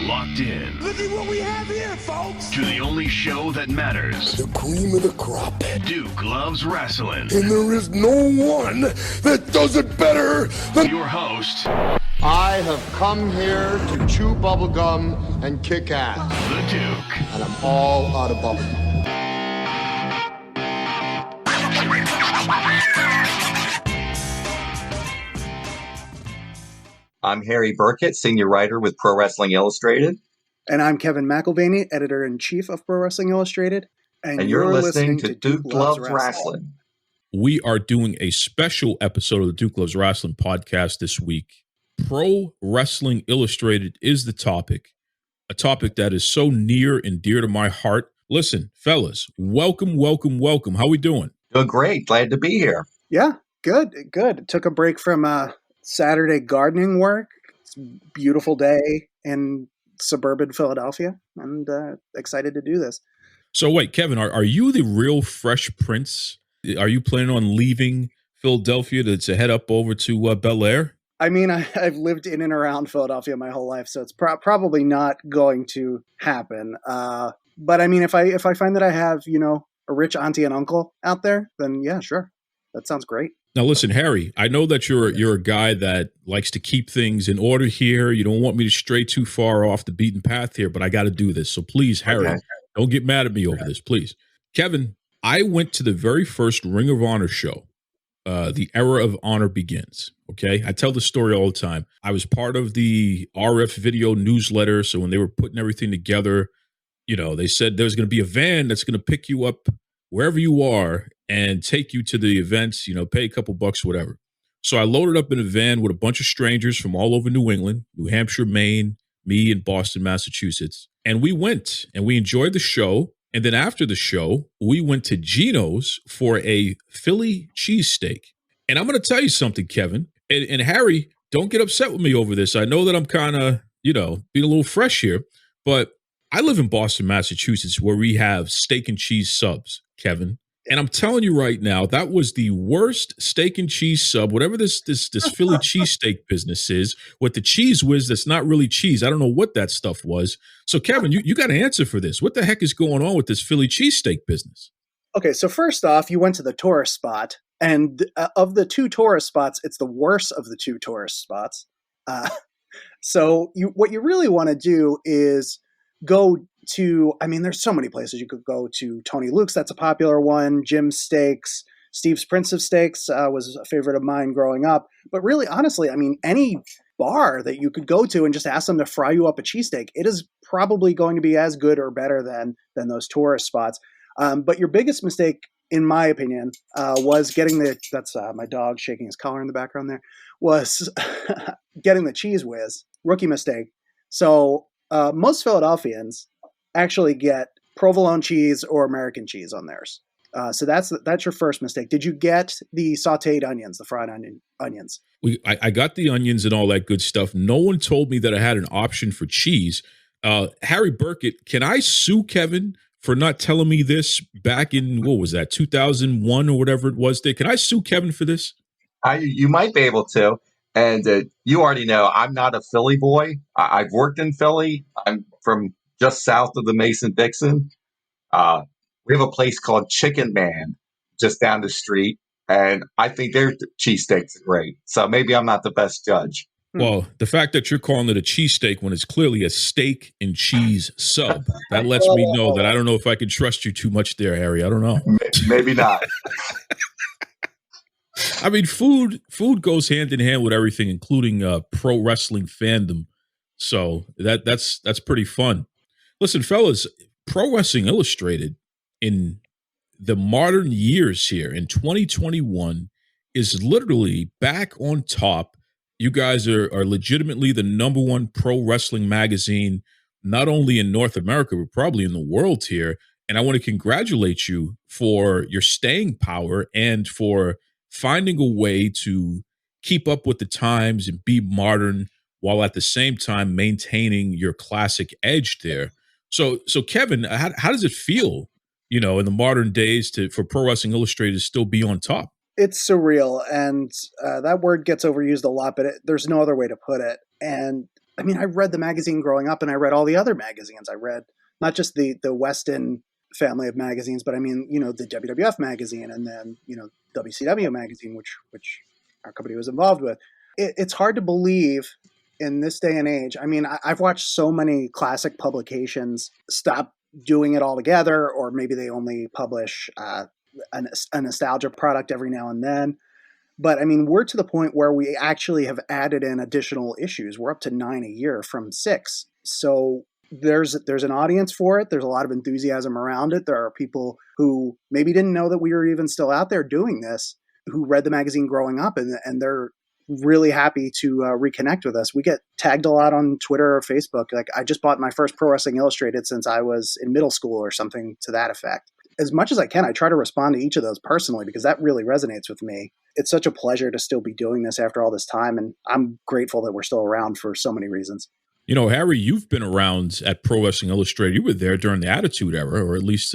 locked in. Look at what we have here, folks. To the only show that matters. The cream of the crop. Duke Loves Rasslin. And there is no one that does it better than your host. I have come here to chew bubblegum and kick ass. The Duke. And I'm all out of bubblegum. I'm Harry Burkett, senior writer with Pro Wrestling Illustrated. And I'm Kevin McElvaney, editor-in-chief of Pro Wrestling Illustrated. And you're listening to Duke Loves Rasslin. We are doing a special episode of the Duke Loves Rasslin podcast this week. Pro Wrestling Illustrated is the topic, a topic that is so near and dear to my heart. Listen, fellas, welcome. How we doing? Doing great. Glad to be here. Yeah, good. Took a break from Saturday gardening work. It's a beautiful day in suburban Philadelphia, and excited to do this. So wait, Kevin, are you the real Fresh Prince? Are you planning on leaving Philadelphia to head up over to Bel Air? I mean, I've lived in and around Philadelphia my whole life, so it's probably not going to happen. But I mean, if I find that I have, a rich auntie and uncle out there, then yeah, sure. That sounds great. Now, listen, Harry, I know that you're a guy that likes to keep things in order here. You don't want me to stray too far off the beaten path here, but I got to do this. So please, Harry, don't get mad at me over this, please. Kevin, I went to the very first Ring of Honor show. The Era of Honor Begins. Okay. I tell the story all the time. I was part of the RF video newsletter. So when they were putting everything together, they said there's going to be a van that's going to pick you up wherever you are and take you to the events, pay a couple bucks, whatever. So I loaded up in a van with a bunch of strangers from all over New England, New Hampshire, Maine, me, and Boston, Massachusetts. And we went and we enjoyed the show. And then after the show, we went to Geno's for a Philly cheesesteak. And I'm going to tell you something, Kevin, and Harry, don't get upset with me over this. I know that I'm kind of, being a little fresh here, but I live in Boston, Massachusetts, where we have steak and cheese subs, Kevin. And I'm telling you right now, that was the worst steak and cheese sub, whatever this Philly cheesesteak business is, with the cheese whiz that's not really cheese. I don't know what that stuff was. So, Kevin, you got to answer for this. What the heck is going on with this Philly cheesesteak business? Okay, so first off, you went to the tourist spot, and of the two tourist spots, it's the worst of the two tourist spots. So what you really want to do is go to, there's so many places you could go to. Tony Luke's, that's a popular one. Jim's Steaks, Steve's Prince of Steaks was a favorite of mine growing up. But really, honestly, any bar that you could go to and just ask them to fry you up a cheesesteak, it is probably going to be as good or better than those tourist spots. But your biggest mistake, in my opinion, was getting that's my dog shaking his collar in the background there, was getting the cheese whiz. Rookie mistake. So most Philadelphians actually get provolone cheese or American cheese on theirs. So that's your first mistake. Did you get the sauteed onions, the fried onions? I got the onions and all that good stuff. No one told me that I had an option for cheese. Harry Burkett, can I sue Kevin for not telling me this back in, 2001 or whatever it was? Can I sue Kevin for this? You might be able to. And you already know I'm not a Philly boy. I've worked in Philly. I'm from just south of the Mason-Dixon. We have a place called Chicken Man just down the street, and I think their cheesesteaks are great. So maybe I'm not the best judge. Well, the fact that you're calling it a cheesesteak when it's clearly a steak and cheese sub, that lets me know that I don't know if I can trust you too much there, Harry. I don't know. Maybe not. Food goes hand in hand with everything, including pro wrestling fandom. So that's pretty fun. Listen, fellas, Pro Wrestling Illustrated in the modern years here in 2021 is literally back on top. You guys are legitimately the number one pro wrestling magazine, not only in North America, but probably in the world here. And I want to congratulate you for your staying power and for finding a way to keep up with the times and be modern while at the same time maintaining your classic edge there. So Kevin, how does it feel, in the modern days for Pro Wrestling Illustrated to still be on top? It's surreal, and that word gets overused a lot, but there's no other way to put it. And I mean, I read the magazine growing up, and I read all the other magazines. I read not just the Weston family of magazines, but I mean, the WWF magazine, and then WCW magazine, which our company was involved with. It's hard to believe in this day and age. I mean, I've watched so many classic publications stop doing it altogether, or maybe they only publish a nostalgia product every now and then. But I mean, we're to the point where we actually have added in additional issues. We're up to 9 a year from 6. So there's an audience for it. There's a lot of enthusiasm around it. There are people who maybe didn't know that we were even still out there doing this, who read the magazine growing up, and they're really happy to reconnect with us. We get tagged a lot on Twitter or Facebook. Like, I just bought my first Pro Wrestling Illustrated since I was in middle school, or something to that effect. As much as I can, I try to respond to each of those personally, because that really resonates with me. It's such a pleasure to still be doing this after all this time, and I'm grateful that we're still around for so many reasons. Harry, you've been around at Pro Wrestling Illustrated. You were there during the Attitude Era, or at least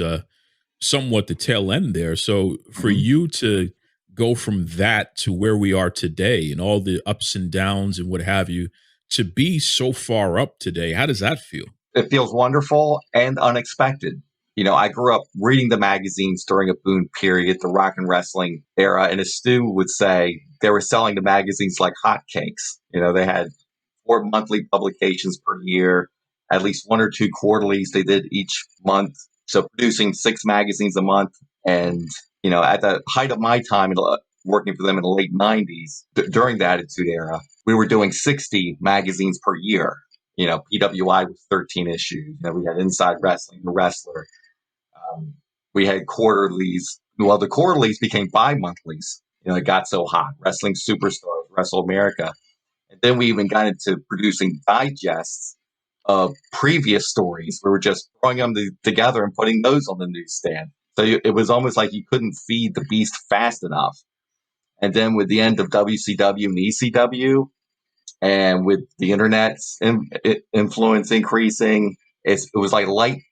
somewhat the tail end there. So for you to go from that to where we are today, and all the ups and downs and what have you, to be so far up today, how does that feel? It feels wonderful and unexpected. I grew up reading the magazines during a boom period, the rock and wrestling era. And as Stu would say, they were selling the magazines like hotcakes. They had 4 monthly publications per year, at least 1 or 2 quarterlies they did each month. So producing 6 magazines a month. And, at the height of my time working for them in the late 90s, during the Attitude Era, we were doing 60 magazines per year. PWI was 13 issues. We had Inside Wrestling, The Wrestler. We had quarterlies. Well, the quarterlies became bi-monthlies. It got so hot. Wrestling Superstars, Wrestle America. And then we even got into producing digests of previous stories. We were just throwing them together and putting those on the newsstand. So it was almost like you couldn't feed the beast fast enough. And then with the end of WCW and ECW, and with the internet's influence increasing, it was like light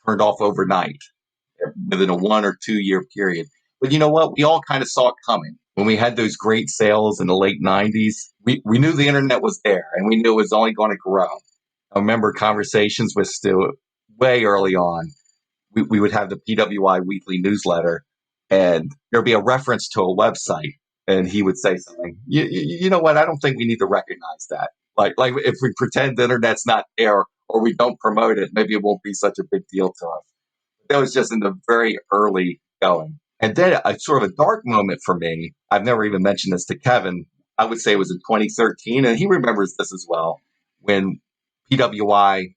turned off overnight within a 1 or 2 year period. But you know what? We all kind of saw it coming. When we had those great sales in the late 90s, we knew the internet was there, and we knew it was only going to grow. I remember conversations with Stu way early on. We would have the PWI weekly newsletter, and there'd be a reference to a website, and he would say something. You know what? I don't think we need to recognize that. Like if we pretend the internet's not there, or we don't promote it, maybe it won't be such a big deal to us. That was just in the very early going. And then a sort of a dark moment for me, I've never even mentioned this to Kevin, I would say it was in 2013, and he remembers this as well, when PWI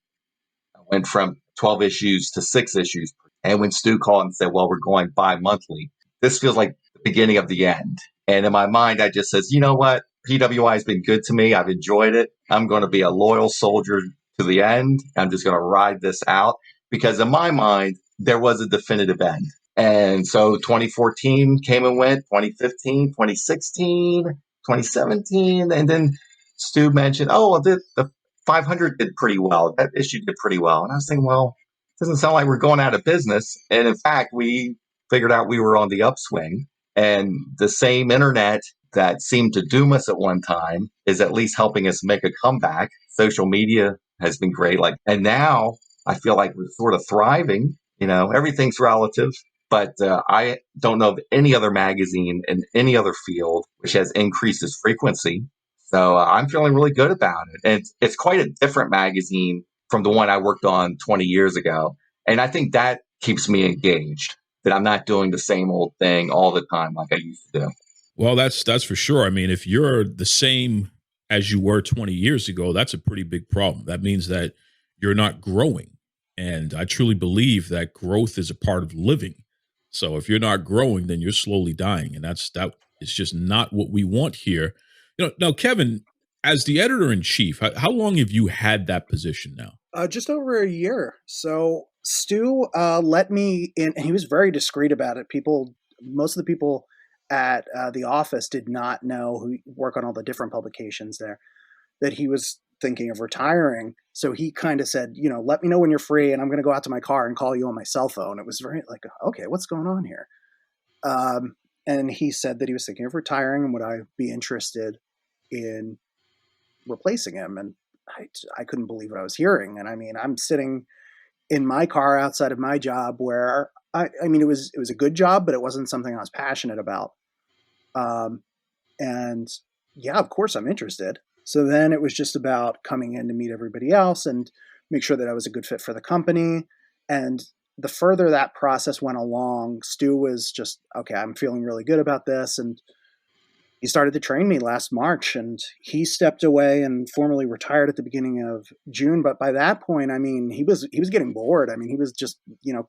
went from 12 issues to 6 issues. And when Stu called and said, well, we're going bi-monthly, this feels like the beginning of the end. And in my mind, I just says, you know what? PWI has been good to me. I've enjoyed it. I'm going to be a loyal soldier to the end. I'm just going to ride this out, because in my mind, there was a definitive end. And so 2014 came and went, 2015, 2016, 2017. And then Stu mentioned, the 500 did pretty well. That issue did pretty well. And I was thinking, well, it doesn't sound like we're going out of business. And in fact, we figured out we were on the upswing. And the same internet that seemed to doom us at one time is at least helping us make a comeback. Social media has been great. And now I feel like we're sort of thriving. Everything's relative. But I don't know of any other magazine in any other field which has increased its frequency. So I'm feeling really good about it. And it's quite a different magazine from the one I worked on 20 years ago. And I think that keeps me engaged, that I'm not doing the same old thing all the time like I used to do. Well, that's for sure. I mean, if you're the same as you were 20 years ago, that's a pretty big problem. That means that you're not growing. And I truly believe that growth is a part of living. So if you're not growing, then you're slowly dying. And that is just not what we want here. Now, Kevin, as the editor-in-chief, how long have you had that position now? Just over a year. So Stu let me in, and he was very discreet about it. Most of the people at the office did not know, who work on all the different publications there, that he was thinking of retiring. So he kind of said, let me know when you're free, and I'm going to go out to my car and call you on my cell phone. It was very okay, what's going on here? And he said that he was thinking of retiring, and would I be interested in replacing him? And I couldn't believe what I was hearing. And I mean, I'm sitting in my car outside of my job where I mean, it was a good job, but it wasn't something I was passionate about. And yeah, of course I'm interested. So then it was just about coming in to meet everybody else and make sure that I was a good fit for the company. And the further that process went along, Stu was just, okay, I'm feeling really good about this. And he started to train me last March, and he stepped away and formally retired at the beginning of June. But by that point, I mean, he was getting bored. I mean, he was just,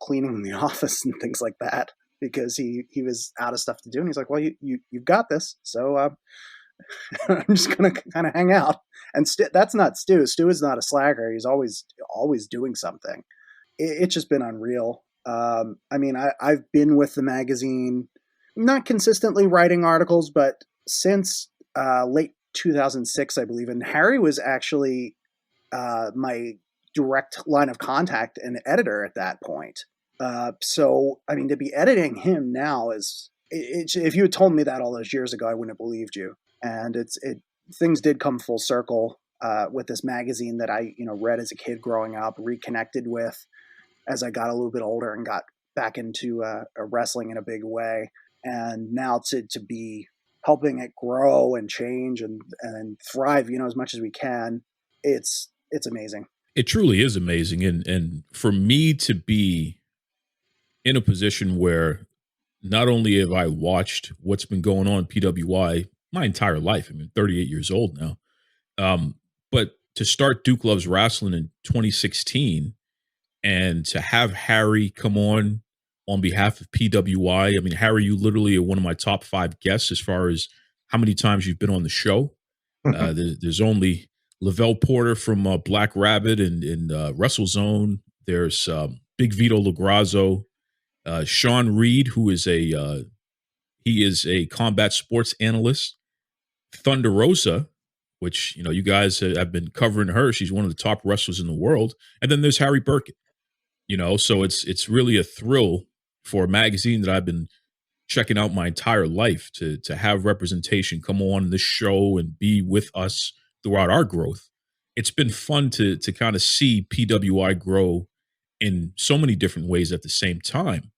cleaning the office and things like that because he was out of stuff to do. And he's like, well, you've got this. So I'm just going to kind of hang out. And that's not Stu. Stu is not a slacker. He's always doing something. It's just been unreal. I mean, I've been with the magazine, not consistently writing articles, but since late 2006, I believe. And Harry was actually my direct line of contact and editor at that point. So, I mean, to be editing him now if you had told me that all those years ago, I wouldn't have believed you. And things did come full circle with this magazine that I, read as a kid growing up, reconnected with as I got a little bit older and got back into wrestling in a big way. And now to be helping it grow and change and thrive, as much as we can, it's amazing. It truly is amazing. And for me to be in a position where not only have I watched what's been going on PWI my entire life, I mean, 38 years old now, but to start Duke Loves Rasslin in 2016 and to have Harry come on behalf of PWI. I mean, Harry, you literally are one of my top 5 guests as far as how many times you've been on the show. There's only Lavelle Porter from Black Rabbit and WrestleZone. There's Big Vito Lagrazo, Sean Reed, who is he is a combat sports analyst. Thunder Rosa, which you guys have been covering her. She's one of the top wrestlers in the world. And then there's Harry Burkett. So it's really a thrill for a magazine that I've been checking out my entire life to have representation come on this show and be with us throughout our growth. It's been fun to kind of see PWI grow in so many different ways at the same time.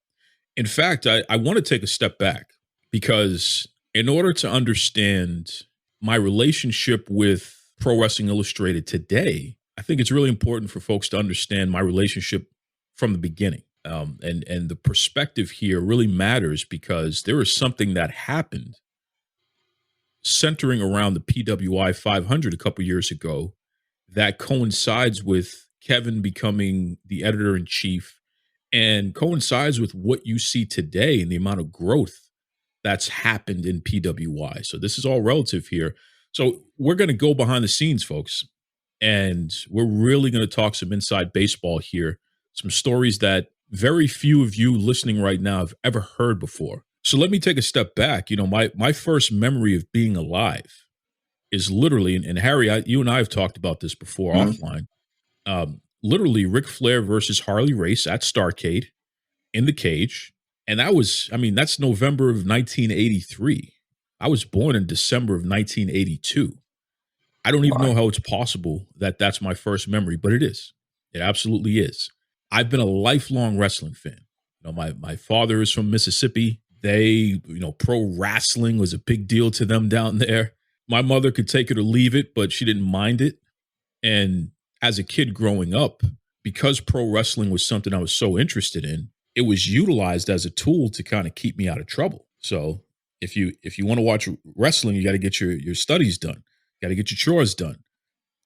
In fact, I want to take a step back because in order to understand my relationship with Pro Wrestling Illustrated today, I think it's really important for folks to understand my relationship from the beginning. And the perspective here really matters because there is something that happened centering around the PWI 500 a couple years ago that coincides with Kevin becoming the editor-in-chief and coincides with what you see today and the amount of growth that's happened in PWI. So this is all relative here. So we're going to go behind the scenes, folks, and we're really going to talk some inside baseball here, some stories that very few of you listening right now have ever heard before. So let me take a step back. My first memory of being alive is literally, and Harry, you and I have talked about this before offline, literally Ric Flair versus Harley Race at Starrcade in the cage. And that's November of 1983. I was born in December of 1982. I don't even know how it's possible that that's my first memory, but it is. It absolutely is. I've been a lifelong wrestling fan. My father is from Mississippi. They, pro wrestling was a big deal to them down there. My mother could take it or leave it, but she didn't mind it. And as a kid growing up, because pro wrestling was something I was so interested in, it was utilized as a tool to kind of keep me out of trouble. So if you want to watch wrestling, you got to get your studies done. You got to get your chores done.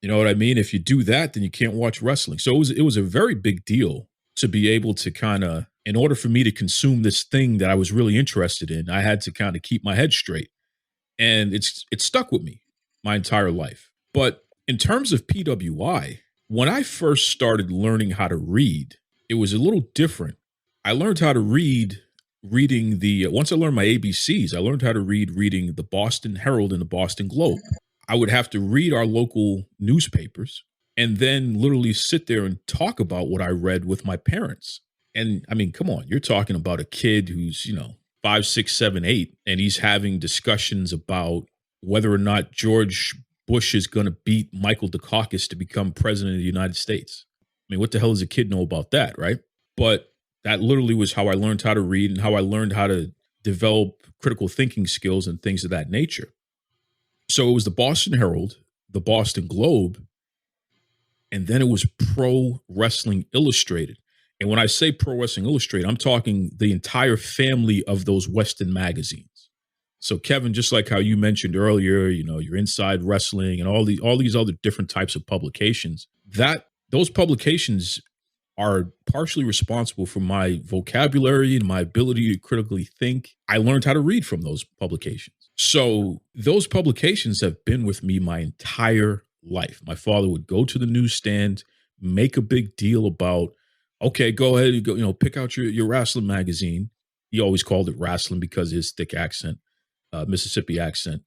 You know what I mean? If you do that, then you can't watch wrestling. So it was a very big deal to be able to kind of, in order for me to consume this thing that I was really interested in, I had to kind of keep my head straight. And it stuck with me my entire life. But in terms of PWI, when I first started learning how to read, it was a little different. I learned how to reading once I learned my ABCs, I learned how to reading the Boston Herald and the Boston Globe. I would have to read our local newspapers and then literally sit there and talk about what I read with my parents. And I mean, come on, you're talking about a kid who's, 5, 6, 7, 8, and he's having discussions about whether or not George Bush is going to beat Michael Dukakis to become president of the United States. I mean, what the hell does a kid know about that, right? But that literally was how I learned how to read and how I learned how to develop critical thinking skills and things of that nature. So it was the Boston Herald, the Boston Globe, and then it was Pro Wrestling Illustrated. And when I say Pro Wrestling Illustrated, I'm talking the entire family of those Western magazines. So Kevin, just like how you mentioned earlier, you know, your Inside Wrestling and all these other different types of publications, those publications are partially responsible for my vocabulary and my ability to critically think. I learned how to read from those publications. So those publications have been with me my entire life. My father would go to the newsstand, make a big deal about, okay, go ahead and go, you know, pick out your wrestling magazine. He always called it wrestling because of his thick accent, Mississippi accent.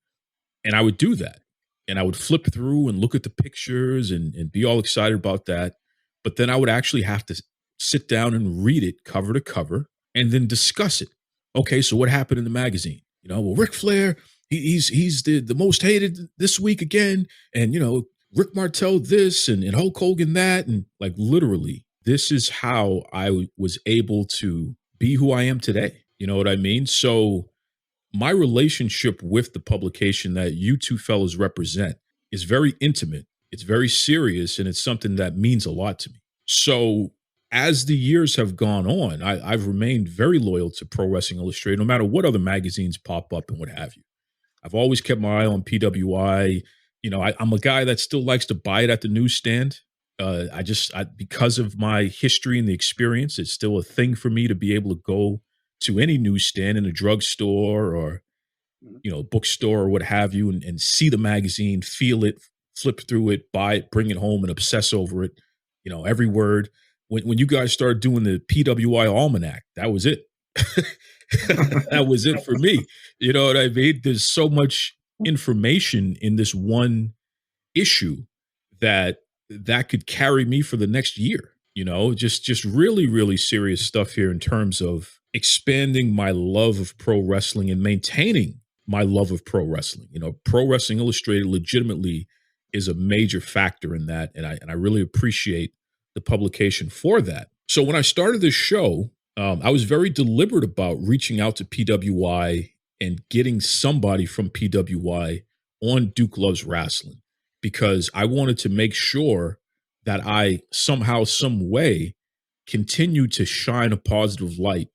And I would do that. And I would flip through and look at the pictures and be all excited about that. But then I would actually have to sit down and read it cover to cover and then discuss it. Okay, so what happened in the magazine? You know, well, Ric Flair, he's the most hated this week again. And, you know, Rick Martel this and Hulk Hogan that. And like literally, this is how I was able to be who I am today. You know what I mean? So my relationship with the publication that you two fellows represent is very intimate. It's very serious, and it's something that means a lot to me. So as the years have gone on, I've remained very loyal to Pro Wrestling Illustrated, no matter what other magazines pop up and what have you. I've always kept my eye on PWI. You know, I'm a guy that still likes to buy it at the newsstand. Because of my history and the experience, it's still a thing for me to be able to go to any newsstand in a drugstore or, you know, bookstore or what have you, and see the magazine, feel it, flip through it, buy it, bring it home and obsess over it. You know, every word. When you guys started doing the PWI Almanac, that was it. That was it for me. You know what I mean? There's so much information in this one issue that could carry me for the next year. You know, just really, really serious stuff here in terms of expanding my love of pro wrestling and maintaining my love of pro wrestling. You know, Pro Wrestling Illustrated legitimately is a major factor in that. And I really appreciate the publication for that. So when I started this show, I was very deliberate about reaching out to PWI and getting somebody from PWI on Duke Loves Rasslin, because I wanted to make sure that I somehow, some way continue to shine a positive light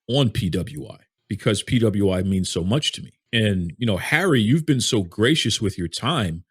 on PWI, because PWI means so much to me. And, you know, Harry, you've been so gracious with your time.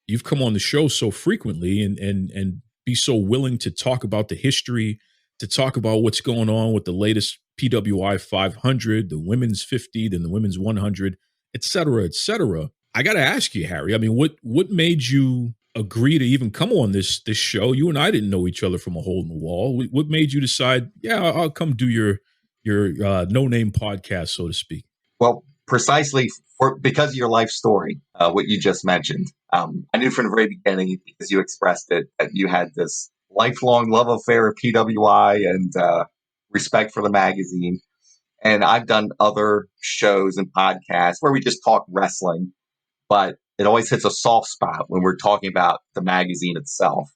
You've come on the show so frequently and be so willing to talk about the history, to talk about what's going on with the latest PWI 500, the women's 50, then the women's 100, et cetera, et cetera. I got to ask you, Harry, I mean, what made you agree to even come on this show? You and I didn't know each other from a hole in the wall. What made you decide, yeah, I'll come do your no-name podcast, so to speak? Well, precisely because of your life story, what you just mentioned. I knew from the very beginning, because you expressed it, that you had this lifelong love affair of PWI and respect for the magazine. And I've done other shows and podcasts where we just talk wrestling, but it always hits a soft spot when we're talking about the magazine itself.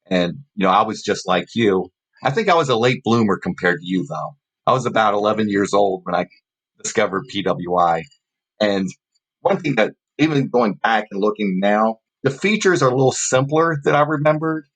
And, you know, I was just like you. I think I was a late bloomer compared to you, though. I was about 11 years old when I discovered PWI. And one thing that, even going back and looking now, the features are a little simpler than I remembered,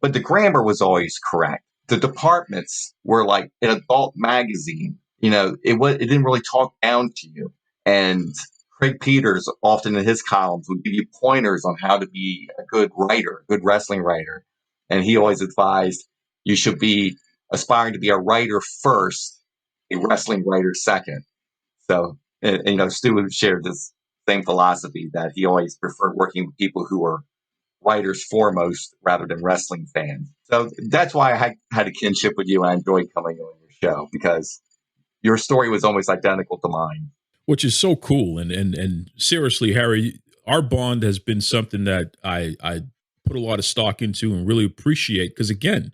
but the grammar was always correct. The departments were like an adult magazine. You know, it didn't really talk down to you. And Craig Peters, often in his columns, would give you pointers on how to be a good writer, a good wrestling writer. And he always advised you should be aspiring to be a writer first, a wrestling writer second. So, and you know, Stu shared this same philosophy that he always preferred working with people who were writers foremost rather than wrestling fans. So that's why I had a kinship with you, and I enjoyed coming on your show, because your story was almost identical to mine. Which is so cool. And seriously, Harry, our bond has been something that I put a lot of stock into and really appreciate, because again,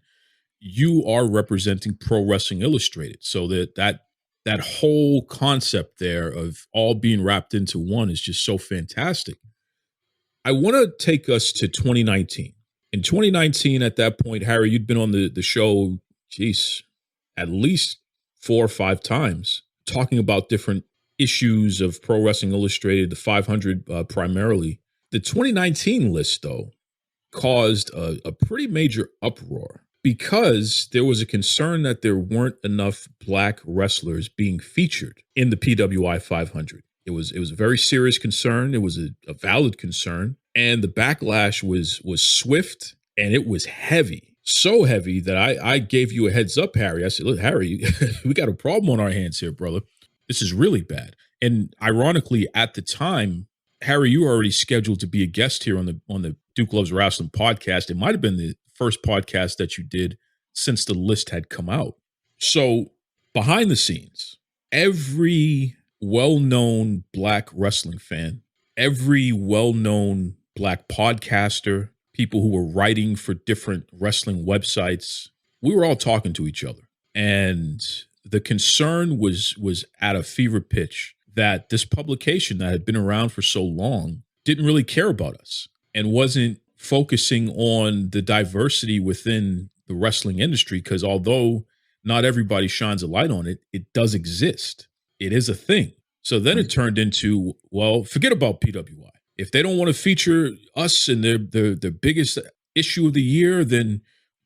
you are representing Pro Wrestling Illustrated. So that whole concept there of all being wrapped into one is just so fantastic. I want to take us to 2019. In 2019, at that point, Harry, you'd been on the show, geez, at least 4 or 5 times, talking about different issues of Pro Wrestling Illustrated, the 500 primarily. The 2019 list, though, caused a pretty major uproar because there was a concern that there weren't enough black wrestlers being featured in the PWI 500. It was a very serious concern. It was a valid concern, and the backlash was swift and it was heavy. So heavy that I gave you a heads up, Harry. I said, look, Harry, we got a problem on our hands here, brother. This is really bad. And ironically, at the time, Harry, you were already scheduled to be a guest here on the Duke Loves Rasslin podcast. It might have been the first podcast that you did since the list had come out. So behind the scenes, every well-known black wrestling fan, every well-known black podcaster, people who were writing for different wrestling websites, we were all talking to each other. And the concern was at a fever pitch that this publication that had been around for so long didn't really care about us and wasn't focusing on the diversity within the wrestling industry, because although not everybody shines a light on it, it does exist. It is a thing. So then it turned into, well, forget about PWI. If they don't want to feature us in their biggest issue of the year, then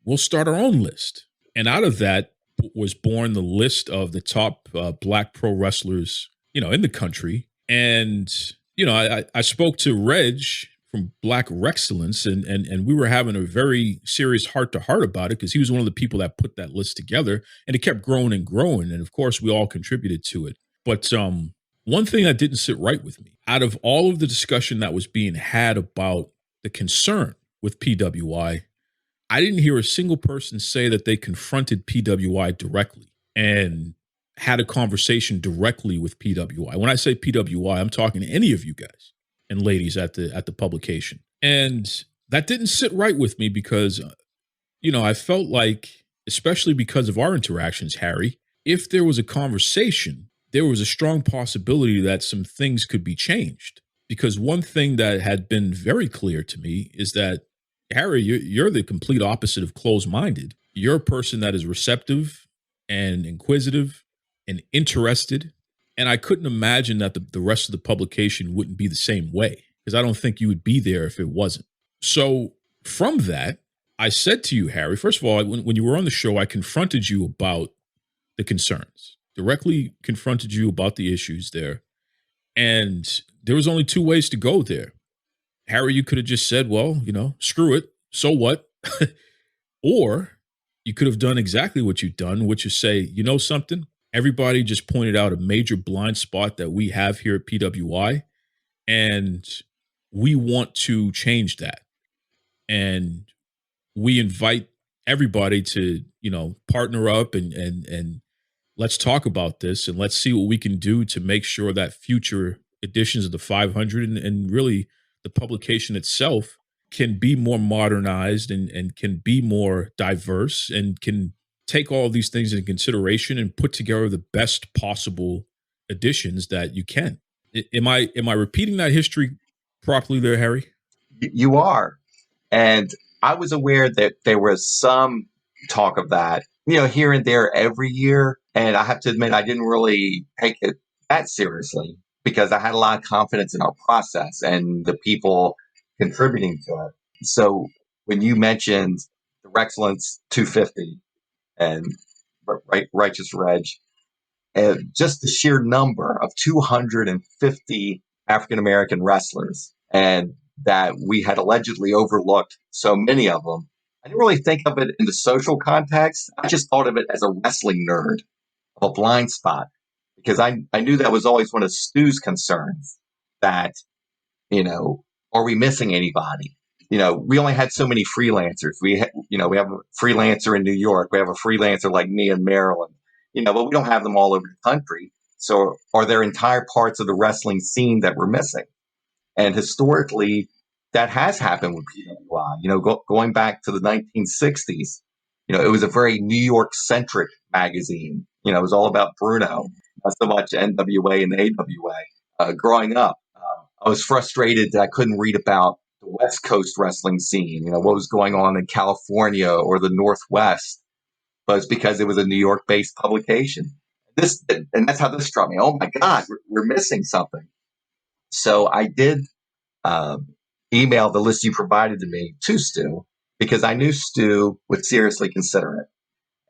we'll start our own list. And out of that was born the list of the top black pro wrestlers, in the country. And, I spoke to Reg from Black Rexcellence, and we were having a very serious heart-to-heart about it because he was one of the people that put that list together, and it kept growing and growing. And of course, we all contributed to it. But one thing that didn't sit right with me, out of all of the discussion that was being had about the concern with PWI, I didn't hear a single person say that they confronted PWI directly and had a conversation directly with PWI. When I say PWI, I'm talking to any of you guys and ladies at the publication. And that didn't sit right with me because, I felt like, especially because of our interactions, Harry, if there was a conversation, there was a strong possibility that some things could be changed. Because one thing that had been very clear to me is that, Harry, you're the complete opposite of closed-minded. You're a person that is receptive and inquisitive and interested. And I couldn't imagine that the rest of the publication wouldn't be the same way, because I don't think you would be there if it wasn't. So from that, I said to you, Harry, first of all, when you were on the show, I confronted you about the concerns, directly confronted you about the issues there. And there was only 2 ways to go there. Harry, you could have just said, well, screw it. So what? Or you could have done exactly what you've done, which is say, something? Everybody just pointed out a major blind spot that we have here at PWI, and we want to change that. And we invite everybody to, partner up and let's talk about this, and let's see what we can do to make sure that future editions of the 500 and really the publication itself can be more modernized and can be more diverse and can take all of these things into consideration and put together the best possible editions that you can. Am I repeating that history properly there, Harry? You are. And I was aware that there was some talk of that, here and there every year. And I have to admit, I didn't really take it that seriously because I had a lot of confidence in our process and the people contributing to it. So when you mentioned the Rexcellence 250 and Righteous Reg, just the sheer number of 250 African-American wrestlers, and that we had allegedly overlooked so many of them, I didn't really think of it in the social context. I just thought of it as a wrestling nerd, of a blind spot, because I knew that was always one of Stu's concerns, that, are we missing anybody? We only had so many freelancers. We have a freelancer in New York. We have a freelancer like me in Maryland, but we don't have them all over the country. So are there entire parts of the wrestling scene that we're missing? And historically, that has happened with PWI. Going back to the 1960s, it was a very New York-centric magazine. It was all about Bruno, not so much NWA and AWA. Growing up, I was frustrated that I couldn't read about the West Coast wrestling scene, what was going on in California or the Northwest, but it's because it was a New York-based publication. And that's how this struck me. Oh my God, we're missing something. So I did email the list you provided to me to Stu, because I knew Stu would seriously consider it.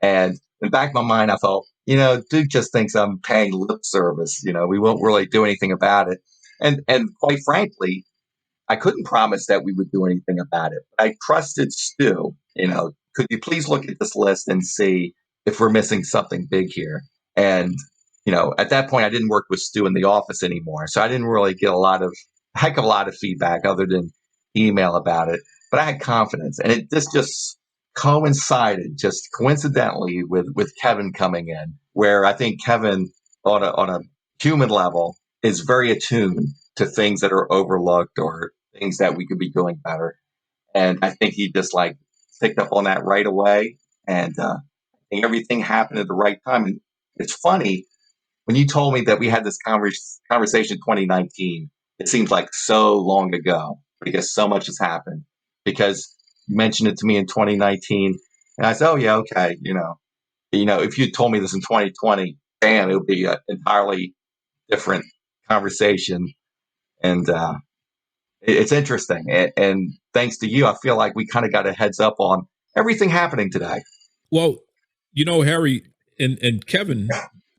And in the back of my mind, I thought, Duke just thinks I'm paying lip service. We won't really do anything about it. And quite frankly, I couldn't promise that we would do anything about it. I trusted Stu. Could you please look at this list and see if we're missing something big here? And, at that point, I didn't work with Stu in the office anymore. So I didn't really get a heck of a lot of feedback other than email about it. But I had confidence. And this just coincided just coincidentally with Kevin coming in, where I think Kevin on a human level is very attuned to things that are overlooked or things that we could be doing better. And I think he just picked up on that right away. And I think everything happened at the right time. And it's funny, when you told me that we had this conversation in 2019, it seems like so long ago, because so much has happened. Because you mentioned it to me in 2019, and I said, oh yeah, okay. If you told me this in 2020, bam, it would be an entirely different conversation. And it's interesting. And thanks to you, I feel like we kind of got a heads up on everything happening today. Well, Harry and Kevin,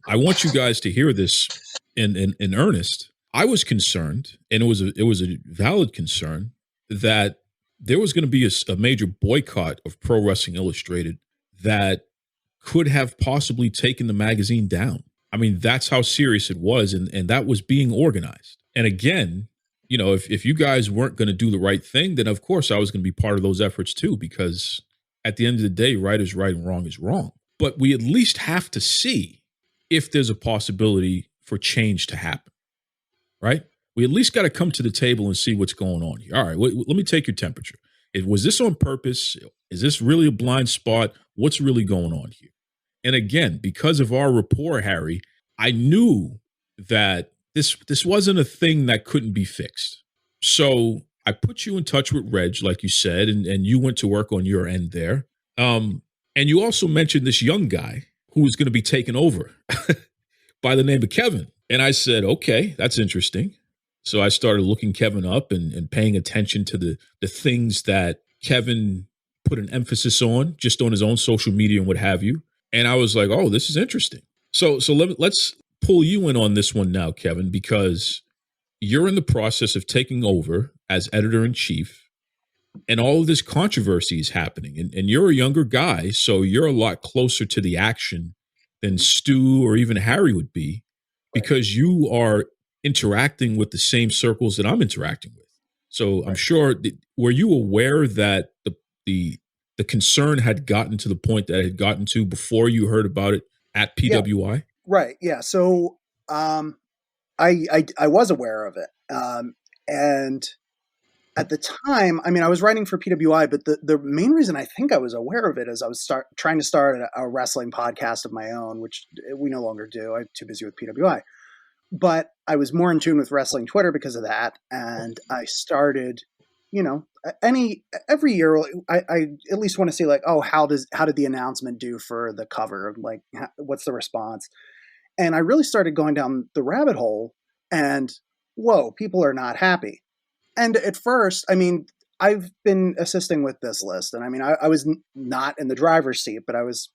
I want you guys to hear this in earnest. I was concerned, and it was a valid concern, that there was going to be a major boycott of Pro Wrestling Illustrated that could have possibly taken the magazine down. I mean, that's how serious it was, and that was being organized. And again, if you guys weren't going to do the right thing, then of course I was going to be part of those efforts too, because at the end of the day, right is right and wrong is wrong. But we at least have to see if there's a possibility for change to happen, right? We at least got to come to the table and see what's going on here. All right, let me take your temperature. Was this on purpose? Is this really a blind spot? What's really going on here? And again, because of our rapport, Harry, I knew that this wasn't a thing that couldn't be fixed. So I put you in touch with Reg, like you said, and you went to work on your end there. And you also mentioned this young guy who was going to be taken over by the name of Kevin. And I said, okay, that's interesting. So I started looking Kevin up and paying attention to the things that Kevin put an emphasis on, just on his own social media and what have you. And I was like, oh, this is interesting. So let's pull you in on this one now, Kevin, because you're in the process of taking over as editor-in-chief, and all of this controversy is happening. And you're a younger guy, so you're a lot closer to the action than Stu or even Harry would be, because you are interacting with the same circles that I'm interacting with. So I'm sure, were you aware that the concern had gotten to the point that it had gotten to before you heard about it at PWI? Yeah, right. Yeah. So I was aware of it. And at the time, I mean, I was writing for PWI, but the main reason I think I was aware of it is I was trying to start a wrestling podcast of my own, which we no longer do. I'm too busy with PWI. But I was more in tune with wrestling Twitter because of that. And I started, every year, I at least want to see how did the announcement do for the cover? Like, what's the response? And I really started going down the rabbit hole, and whoa, people are not happy. And at first, I mean, I've been assisting with this list, and I mean, I was not in the driver's seat, but I was,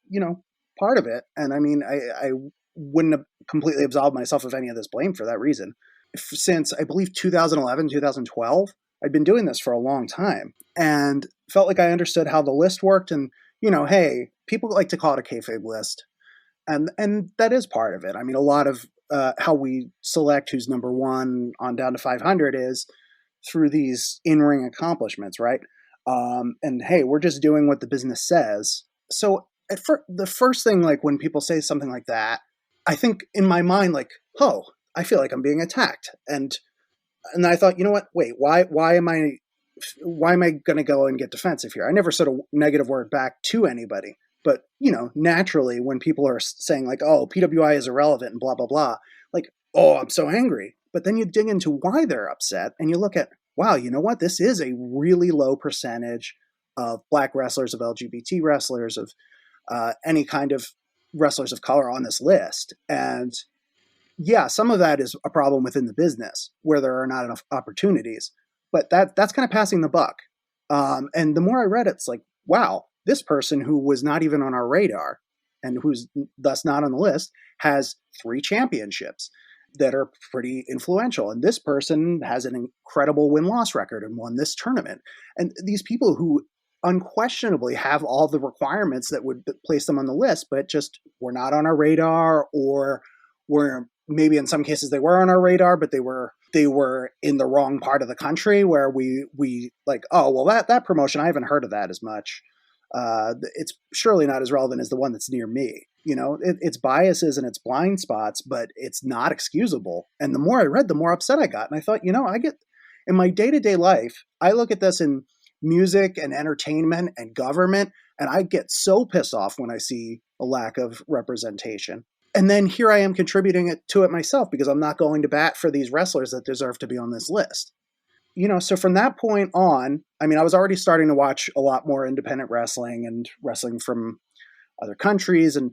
part of it. And I mean, I wouldn't have completely absolved myself of any of this blame for that reason. Since I believe 2011, 2012, I'd been doing this for a long time and felt like I understood how the list worked. And, hey, people like to call it a kayfabe list. And that is part of it. I mean, a lot of how we select who's number one on down to 500 is through these in-ring accomplishments, right? And hey, we're just doing what the business says. So the first thing, when people say something like that, I think in my mind, oh, I feel like I'm being attacked. And I thought, you know what? Wait, why am I going to go and get defensive here? I never said a negative word back to anybody. But, naturally, when people are saying oh, PWI is irrelevant and blah, blah, blah, oh, I'm so angry. But then you dig into why they're upset and you look at, wow, you know what? This is a really low percentage of Black wrestlers, of LGBT wrestlers, of any kind of wrestlers of color on this list. And yeah, some of that is a problem within the business where there are not enough opportunities, but that's kind of passing the buck. And the more I read it, it's like, wow, this person who was not even on our radar and who's thus not on the list has 3 championships that are pretty influential. And this person has an incredible win-loss record and won this tournament. And these people who unquestionably have all the requirements that would place them on the list, but just were not on our radar, or were maybe in some cases they were on our radar, but they were in the wrong part of the country where we like, oh, well, that promotion, I haven't heard of that as much. It's surely not as relevant as the one that's near me. You know, it's biases and it's blind spots, but it's not excusable. And the more I read, the more upset I got. And I thought, you know, I get in my day-to-day life, I look at this in music and entertainment and government, and I get so pissed off when I see a lack of representation. And then here I am contributing to it myself because I'm not going to bat for these wrestlers that deserve to be on this list. You know, so from that point on, I mean, I was already starting to watch a lot more independent wrestling and wrestling from other countries. And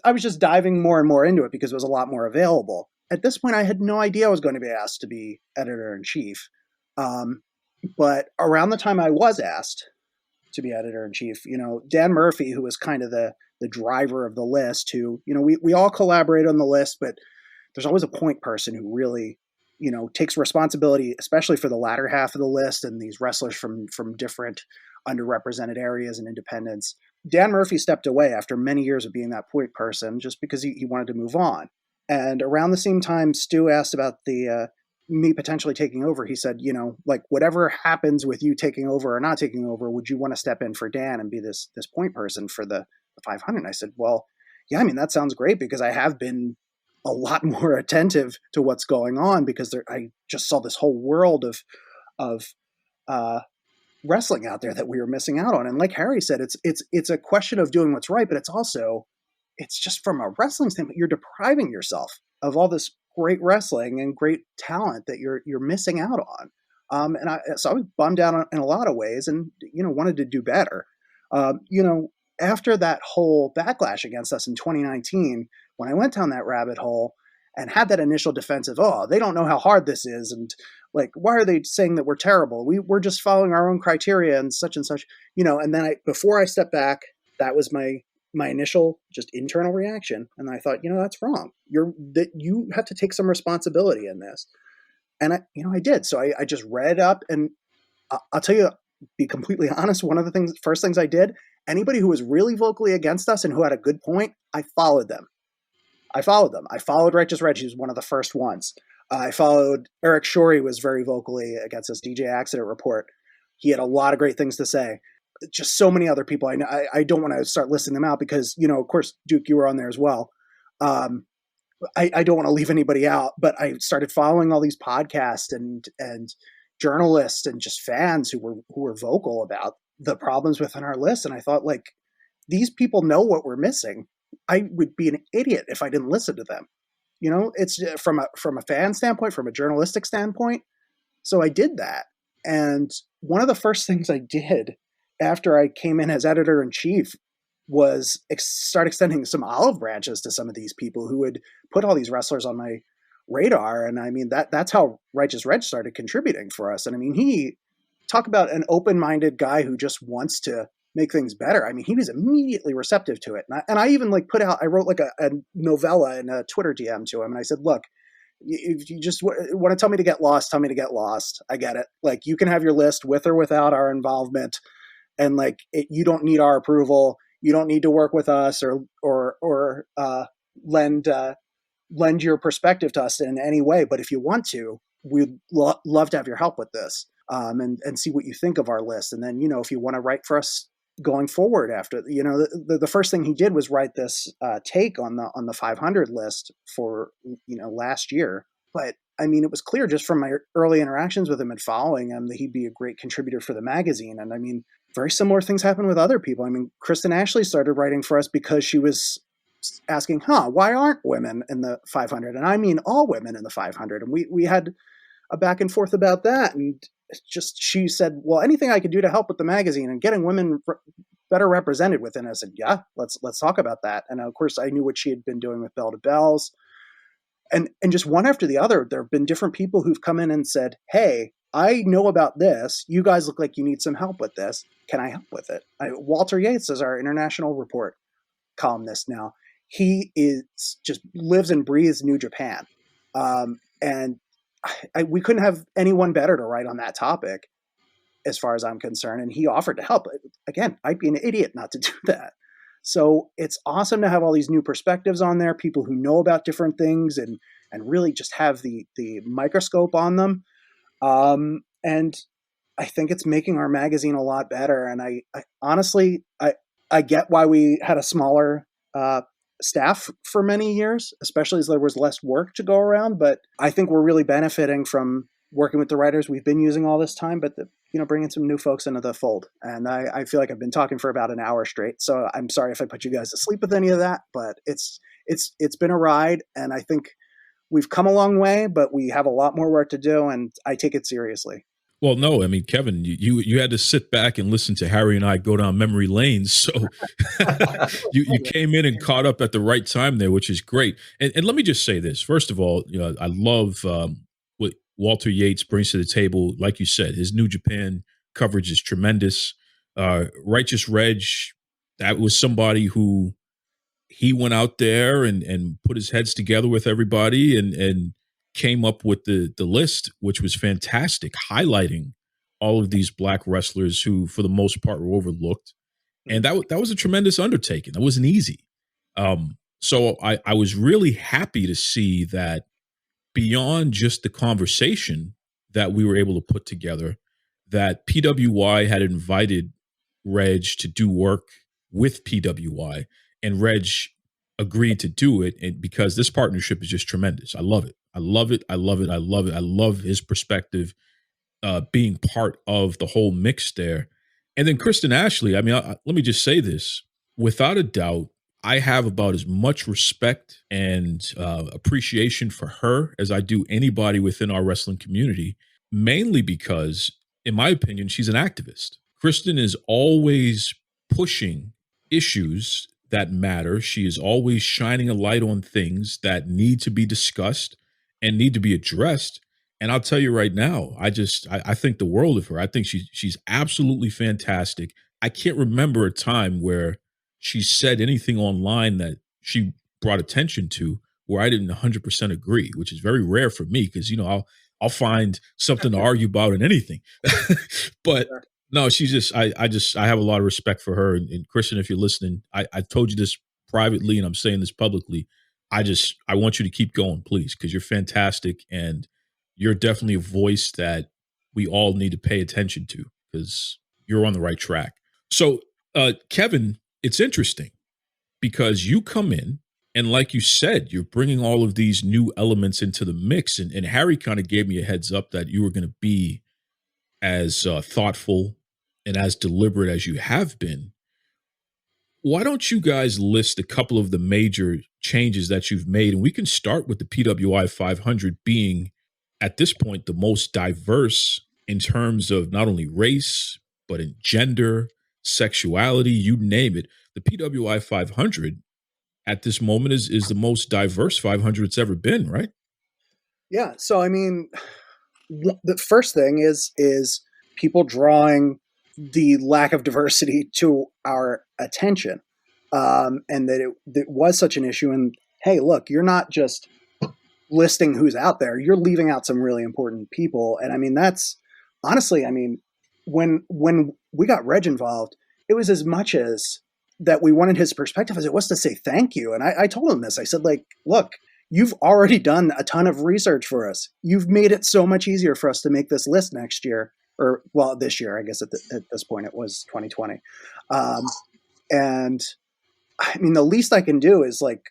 I was just diving more and more into it because it was a lot more available. At this point, I had no idea I was going to be asked to be editor-in-chief. But around the time I was asked to be editor-in-chief, you know, Dan Murphy, who was kind of the driver of the list, who, you know, we all collaborate on the list, but there's always a point person who really, you know, takes responsibility, especially for the latter half of the list and these wrestlers from different underrepresented areas and independents. Dan Murphy stepped away after many years of being that point person just because he wanted to move on. And around the same time Stu asked about me potentially taking over, he said, you know, like, whatever happens with you taking over or not taking over, would you want to step in for Dan and be this point person for the 500? And I said, well, yeah, I mean, that sounds great because I have been a lot more attentive to what's going on because I just saw this whole world of wrestling out there that we were missing out on. And like Harry said, it's a question of doing what's right, but it's just from a wrestling standpoint, you're depriving yourself of all this great wrestling and great talent that you're missing out on. So I was bummed out in a lot of ways and, you know, wanted to do better. You know, after that whole backlash against us in 2019, when I went down that rabbit hole and had that initial defense of, oh, they don't know how hard this is. And like, why are they saying that we're terrible? We're just following our own criteria and such, you know, and then before I stepped back, that was my initial just internal reaction. And I thought, you know, that's wrong. You have to take some responsibility in this. And I did. So I just read up, and I'll tell you, be completely honest. One of the first things I did, anybody who was really vocally against us and who had a good point, I followed them. I followed Righteous Reg. He was one of the first ones. I followed Eric Shorey, was very vocally against us. DJ Accident Report. He had a lot of great things to say. Just so many other people. I don't want to start listing them out because, you know, of course, Duke, you were on there as well. I don't want to leave anybody out, but I started following all these podcasts and journalists and just fans who were vocal about the problems within our list. And I thought, like, these people know what we're missing. I would be an idiot if I didn't listen to them. You know, it's from a fan standpoint, from a journalistic standpoint. So I did that. And one of the first things I did after I came in as editor-in-chief was start extending some olive branches to some of these people who had put all these wrestlers on my radar. And I mean, that's how Righteous Reg started contributing for us. And I mean, he talk about an open-minded guy who just wants to make things better. I mean, he was immediately receptive to it. And I even like I wrote like a novella in a Twitter DM to him. And I said, look, if you just want to tell me to get lost, tell me to get lost. I get it. Like, you can have your list with or without our involvement. And like, you don't need our approval. You don't need to work with us or lend your perspective to us in any way. But if you want to, we'd love to have your help with this, and see what you think of our list. And then, you know, if you want to write for us going forward after, you know, the first thing he did was write this take on the 500 list for, you know, last year. But I mean, it was clear just from my early interactions with him and following him that he'd be a great contributor for the magazine. And I mean, very similar things happened with other people. I mean, Kristen Ashley started writing for us because she was asking, why aren't women in the 500? And I mean, all women in the 500. And we had a back and forth about that. And just, she said, well, anything I could do to help with the magazine and getting women better represented within it. I said, yeah, let's talk about that. And of course I knew what she had been doing with Bell to Bells, and just one after the other, there have been different people who've come in and said, hey, I know about this. You guys look like you need some help with this. Can I help with it? Walter Yates is our international report columnist now. He just lives and breathes New Japan. And we couldn't have anyone better to write on that topic as far as I'm concerned. And he offered to help. Again, I'd be an idiot not to do that. So it's awesome to have all these new perspectives on there, people who know about different things and really just have the microscope on them. And I think it's making our magazine a lot better. And I honestly, I get why we had a smaller staff for many years, especially as there was less work to go around. But I think we're really benefiting from working with the writers we've been using all this time, but bringing some new folks into the fold. And I feel like I've been talking for about an hour straight. So I'm sorry if I put you guys to sleep with any of that, but it's been a ride. And I think we've come a long way, but we have a lot more work to do. And I take it seriously. Well, no, I mean, Kevin, you had to sit back and listen to Harry and I go down memory lanes. So you came in and caught up at the right time there, which is great. And let me just say this. First of all, I love what Walter Yates brings to the table. Like you said, his New Japan coverage is tremendous. Righteous Reg, that was somebody who he went out there and put his heads together with everybody and came up with the list, which was fantastic, highlighting all of these black wrestlers who, for the most part, were overlooked. And that was a tremendous undertaking. That wasn't easy. So I was really happy to see that beyond just the conversation that we were able to put together, that PWI had invited Reg to do work with PWI, and Reg agreed to do it. And because this partnership is just tremendous. I love it. I love it. I love it. I love it. I love his perspective, being part of the whole mix there. And then Kristen Ashley, I mean, let me just say this. Without a doubt, I have about as much respect and appreciation for her as I do anybody within our wrestling community, mainly because, in my opinion, she's an activist. Kristen is always pushing issues that matter. She is always shining a light on things that need to be discussed and need to be addressed. And I'll tell you right now, I think the world of her. I think she's absolutely fantastic. I can't remember a time where she said anything online that she brought attention to where I didn't 100% agree, which is very rare for me because, I'll find something to argue about in anything. But no, she's just, I have a lot of respect for her. And Kristen, if you're listening, I told you this privately and I'm saying this publicly. I want you to keep going, please, because you're fantastic. And you're definitely a voice that we all need to pay attention to because you're on the right track. So, Kevin, it's interesting because you come in and like you said, you're bringing all of these new elements into the mix. And Harry kind of gave me a heads up that you were going to be as thoughtful and as deliberate as you have been. Why don't you guys list a couple of the major changes that you've made? And we can start with the PWI 500 being, at this point, the most diverse in terms of not only race, but in gender, sexuality, you name it. The PWI 500 at this moment is the most diverse 500 it's ever been, right? Yeah. So, I mean, the first thing is people drawing the lack of diversity to our attention, and that it was such an issue. And hey, look, you're not just listing who's out there, you're leaving out some really important people. And I mean, that's honestly, I mean, when we got Reg involved, it was as much as that we wanted his perspective as it was to say thank you. And I told him this. I said, like, look, you've already done a ton of research for us. You've made it so much easier for us to make this list next year, or well, this year, I guess at this point it was 2020. And I mean, the least I can do is like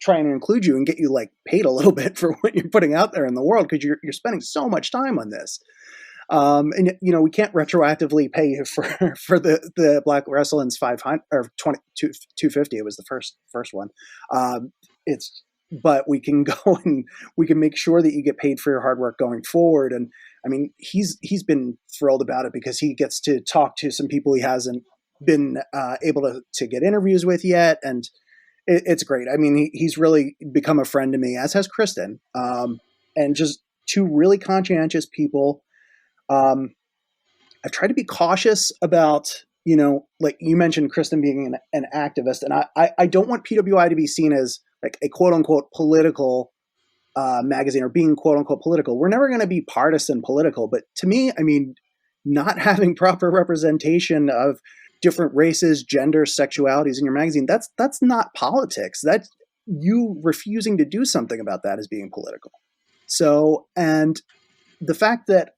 try and include you and get you like paid a little bit for what you're putting out there in the world, because you're spending so much time on this. And we can't retroactively pay you for the Black Wrestling's 500 or 250. It was the first one. It's but we can go and we can make sure that you get paid for your hard work going forward. And I mean, he's been thrilled about it because he gets to talk to some people he hasn't been able to get interviews with yet. And it's great. I mean, he's really become a friend to me, as has Kristen, and just two really conscientious people. I've tried to be cautious about, like you mentioned, Kristen being an activist, and I don't want PWI to be seen as like a quote unquote political magazine or being quote unquote political. We're never going to be partisan political, but to me, I mean, not having proper representation of different races, genders, sexualities in your magazine, that's not politics. That's you refusing to do something about that is being political. So, and the fact that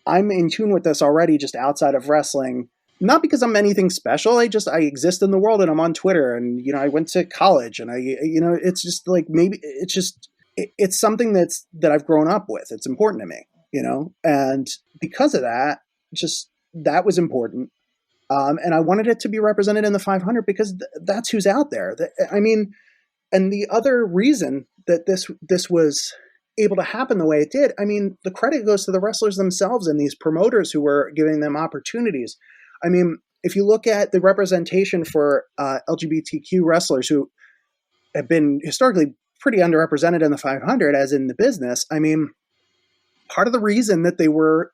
I'm in tune with this already just outside of wrestling, not because I'm anything special. I exist in the world and I'm on Twitter and, I went to college and it's just like, maybe it's something that I've grown up with. It's important to me, and because of that, that was important. And I wanted it to be represented in the 500 because that's who's out there. I mean, and the other reason that this was able to happen the way it did, I mean, the credit goes to the wrestlers themselves and these promoters who were giving them opportunities. I mean, if you look at the representation for LGBTQ wrestlers who have been historically pretty underrepresented in the 500, as in the business, I mean, part of the reason that there were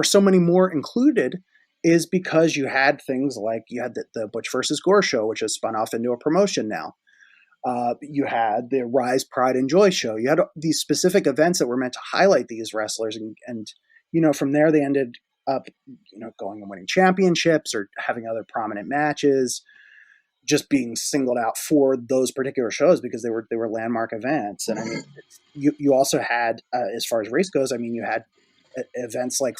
so many more included is because you had things like you had the Butch versus Gore show, which has spun off into a promotion now. You had the Rise, Pride, and Joy show. You had these specific events that were meant to highlight these wrestlers. And from there, they ended up, going and winning championships or having other prominent matches, just being singled out for those particular shows because they were landmark events. And I mean, you also had, as far as race goes, I mean, you had events like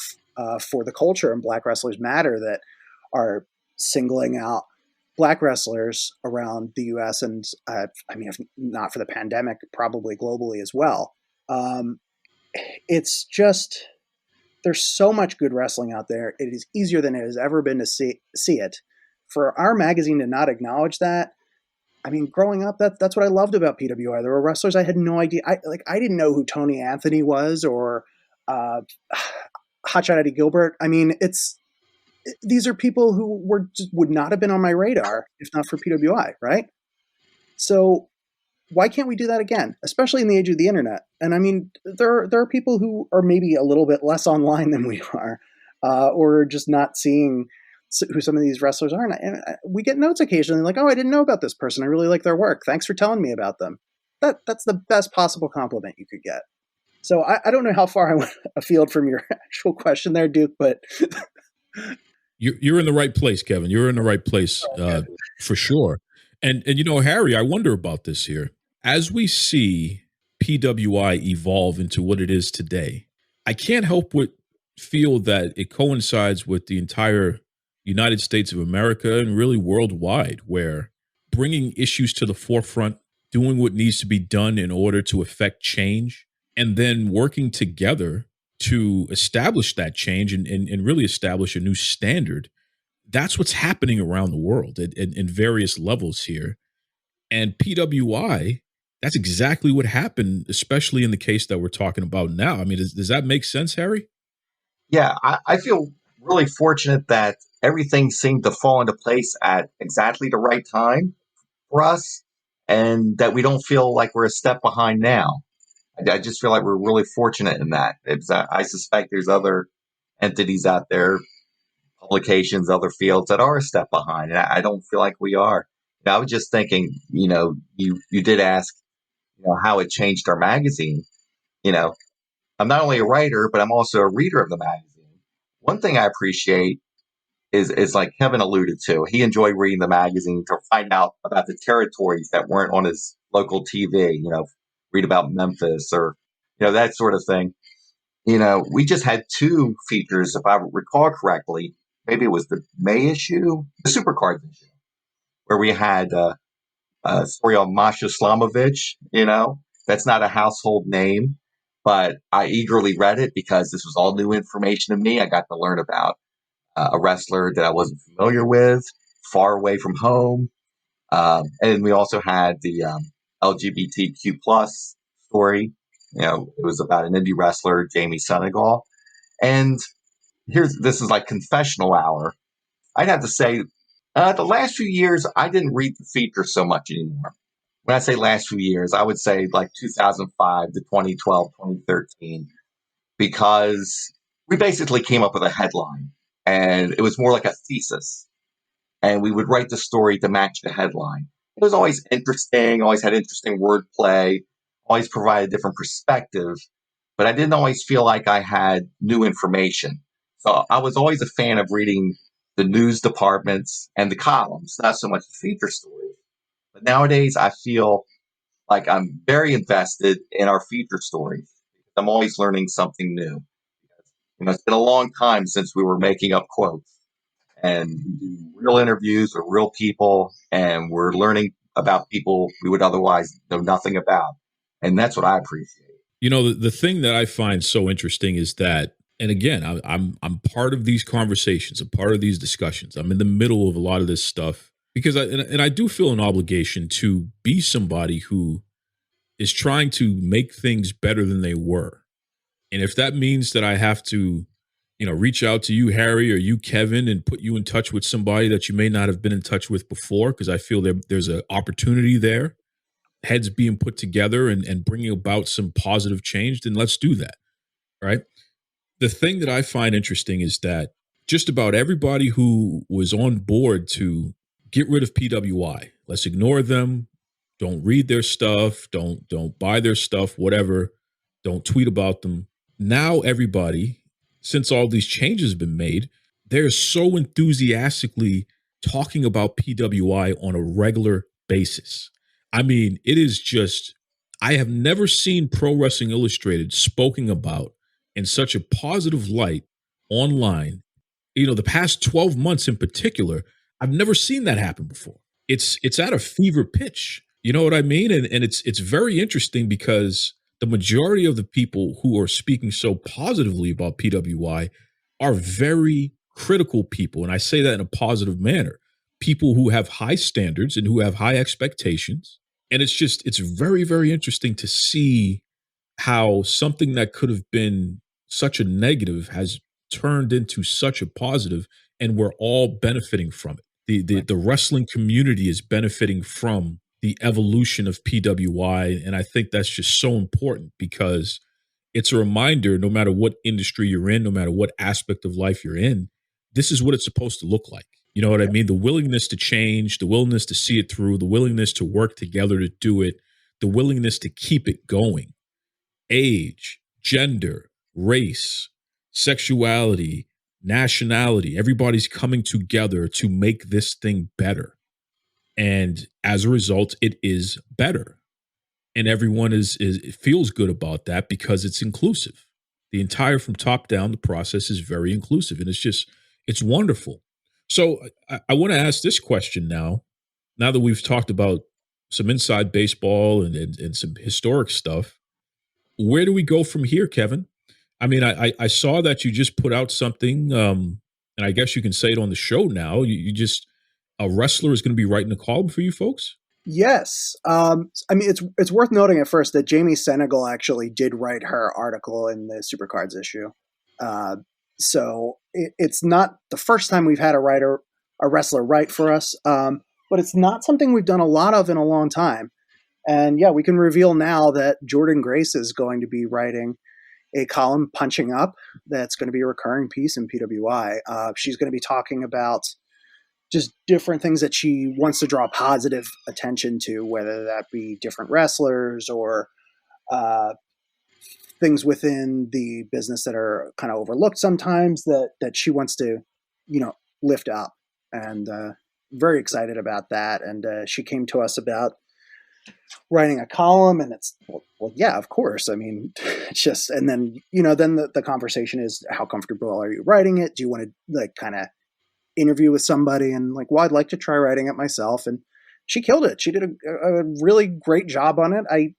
For the Culture and Black Wrestlers Matter that are singling out Black wrestlers around the U.S. and I mean, if not for the pandemic, probably globally as well. It's just, there's so much good wrestling out there. It is easier than it has ever been to see it. For our magazine to not acknowledge that, I mean, growing up, that's what I loved about PWI. There were wrestlers I had no idea. I didn't know who Tony Anthony was or Hotshot Eddie Gilbert. I mean, these are people who would not have been on my radar if not for PWI, right? So why can't we do that again, especially in the age of the internet? And I mean, there are people who are maybe a little bit less online than we are, or just not seeing who some of these wrestlers are. And we get notes occasionally like, oh, I didn't know about this person. I really like their work. Thanks for telling me about them. That's the best possible compliment you could get. So I don't know how far I went afield from your actual question there, Duke, but you're in the right place, Kevin. You're in the right place for sure. And Harry, I wonder about this here. As we see PWI evolve into what it is today, I can't help but feel that it coincides with the entire United States of America and really worldwide, where bringing issues to the forefront, doing what needs to be done in order to affect change, and then working together to establish that change and really establish a new standard. That's what's happening around the world in various levels here. And PWI, that's exactly what happened, especially in the case that we're talking about now. I mean, does that make sense, Harry? Yeah, I feel really fortunate that everything seemed to fall into place at exactly the right time for us, and that we don't feel like we're a step behind now. I just feel like we're really fortunate in that. I suspect there's other entities out there, publications, other fields that are a step behind, and I don't feel like we are. I was just thinking, you did ask, how it changed our magazine. I'm not only a writer, but I'm also a reader of the magazine. One thing I appreciate is like Kevin alluded to, he enjoyed reading the magazine to find out about the territories that weren't on his local TV, read about Memphis or, that sort of thing. We just had 2 features, if I recall correctly. Maybe it was the May issue, the Supercards issue, where we had a story on Masha Slamovich. That's not a household name, but I eagerly read it because this was all new information to me. I got to learn about a wrestler that I wasn't familiar with, far away from home. And we also had the LGBTQ plus story. It was about an indie wrestler, Jamie Senegal. And this is like confessional hour. I'd have to say, the last few years, I didn't read the feature so much anymore. When I say last few years, I would say like 2005 to 2012, 2013, because we basically came up with a headline and it was more like a thesis. And we would write the story to match the headline. It was always interesting, always had interesting wordplay, always provided a different perspective, but I didn't always feel like I had new information. So I was always a fan of reading the news departments and the columns, not so much the feature stories. But nowadays, I feel like I'm very invested in our feature stories. I'm always learning something new. It's been a long time since we were making up quotes. And we do real interviews with real people, and we're learning about people we would otherwise know nothing about. And that's what I appreciate. The thing that I find so interesting is that, and again, I'm part of these conversations, I'm part of these discussions. I'm in the middle of a lot of this stuff because I do feel an obligation to be somebody who is trying to make things better than they were. And if that means that I have to, reach out to you, Harry, or you, Kevin, and put you in touch with somebody that you may not have been in touch with before, because I feel there's an opportunity there, heads being put together and bringing about some positive change, then let's do that, right? The thing that I find interesting is that just about everybody who was on board to get rid of PWI, let's ignore them, don't read their stuff, don't buy their stuff, whatever, don't tweet about them. Now everybody, since all these changes have been made, they're so enthusiastically talking about PWI on a regular basis. I mean, it is just, I have never seen Pro Wrestling Illustrated spoken about in such a positive light online. The past 12 months in particular, I've never seen that happen before. It's at a fever pitch. You know what I mean? And it's very interesting because the majority of the people who are speaking so positively about PWI are very critical people. And I say that in a positive manner. People who have high standards and who have high expectations. And it's very, very interesting to see how something that could have been such a negative has turned into such a positive, and we're all benefiting from it. The wrestling community is benefiting from the evolution of PWI. And I think that's just so important because it's a reminder, no matter what industry you're in, no matter what aspect of life you're in, this is what it's supposed to look like. You know what I mean? The willingness to change, the willingness to see it through, the willingness to work together to do it, the willingness to keep it going. Age, gender, race, sexuality, nationality, everybody's coming together to make this thing better. And as a result, it is better. And everyone it feels good about that because it's inclusive. The entire from top down, the process is very inclusive. And it's wonderful. So I want to ask this question now that we've talked about some inside baseball and some historic stuff. Where do we go from here, Kevin? I mean, I saw that you just put out something, and I guess you can say it on the show now. A wrestler is going to be writing a column for you folks? Yes. I mean, it's worth noting at first that Jamie Senegal actually did write her article in the Supercards issue. So it's not the first time we've had a wrestler write for us, but it's not something we've done a lot of in a long time. And yeah, we can reveal now that Jordynne Grace is going to be writing a column, Punching Up, that's going to be a recurring piece in PWI. She's going to be talking about just different things that she wants to draw positive attention to, whether that be different wrestlers or things within the business that are kind of overlooked sometimes that she wants to, lift up. And very excited about that. And she came to us about writing a column, and it's well, yeah, of course. I mean, it's just, and then then the conversation is, how comfortable are you writing it? Do you want to kind of interview with somebody? And well, I'd like to try writing it myself. And she killed it. She did a really great job on it. I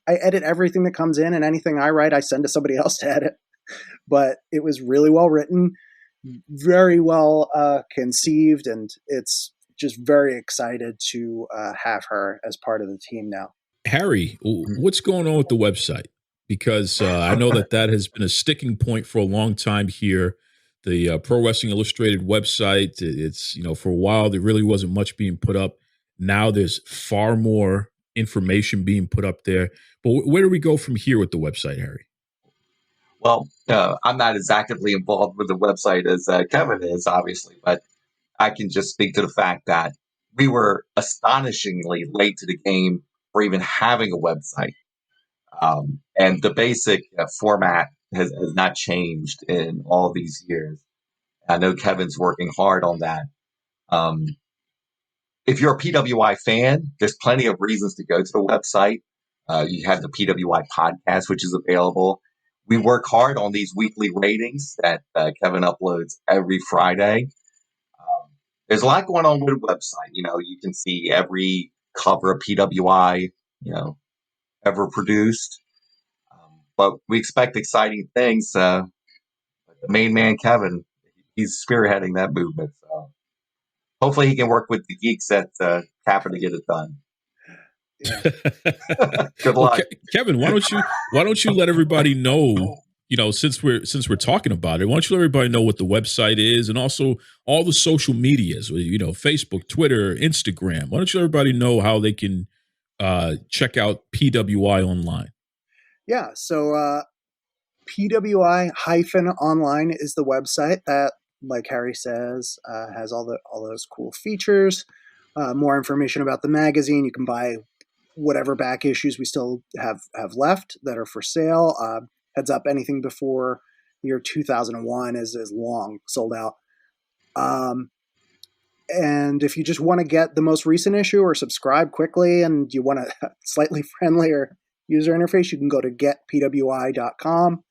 edit everything that comes in, and anything I write, I send to somebody else to edit. But it was really well written, very well conceived, and it's just very excited to have her as part of the team now. Harry, what's going on with the website? Because I know that has been a sticking point for a long time here. The Pro Wrestling Illustrated website, it's, for a while, there really wasn't much being put up. Now there's far more information being put up there. But where do we go from here with the website, Harry? Well, I'm not as actively involved with the website as Kevin is, obviously, but I can just speak to the fact that we were astonishingly late to the game for even having a website. And the basic format has not changed in all these years. I know Kevin's working hard on that. If you're a PWI fan, there's plenty of reasons to go to the website. You have the PWI podcast, which is available. We work hard on these weekly ratings that Kevin uploads every Friday. There's a lot going on with the website. You can see every cover of PWI, ever produced. But we expect exciting things. The main man, Kevin, he's spearheading that movement. So hopefully he can work with the geeks at Kappa to get it done. Yeah. Good luck. Well, Kevin, why don't you let everybody know, since we're talking about it, why don't you let everybody know what the website is and also all the social medias, Facebook, Twitter, Instagram. Why don't you let everybody know how they can check out PWI online? Yeah, so PWI-online is the website that, like Harry says, has all those cool features, more information about the magazine. You can buy whatever back issues we still have left that are for sale. Heads up, anything before year 2001 is long sold out. And if you just want to get the most recent issue or subscribe quickly and you want a slightly friendlier user interface, you can go to getpwi.com.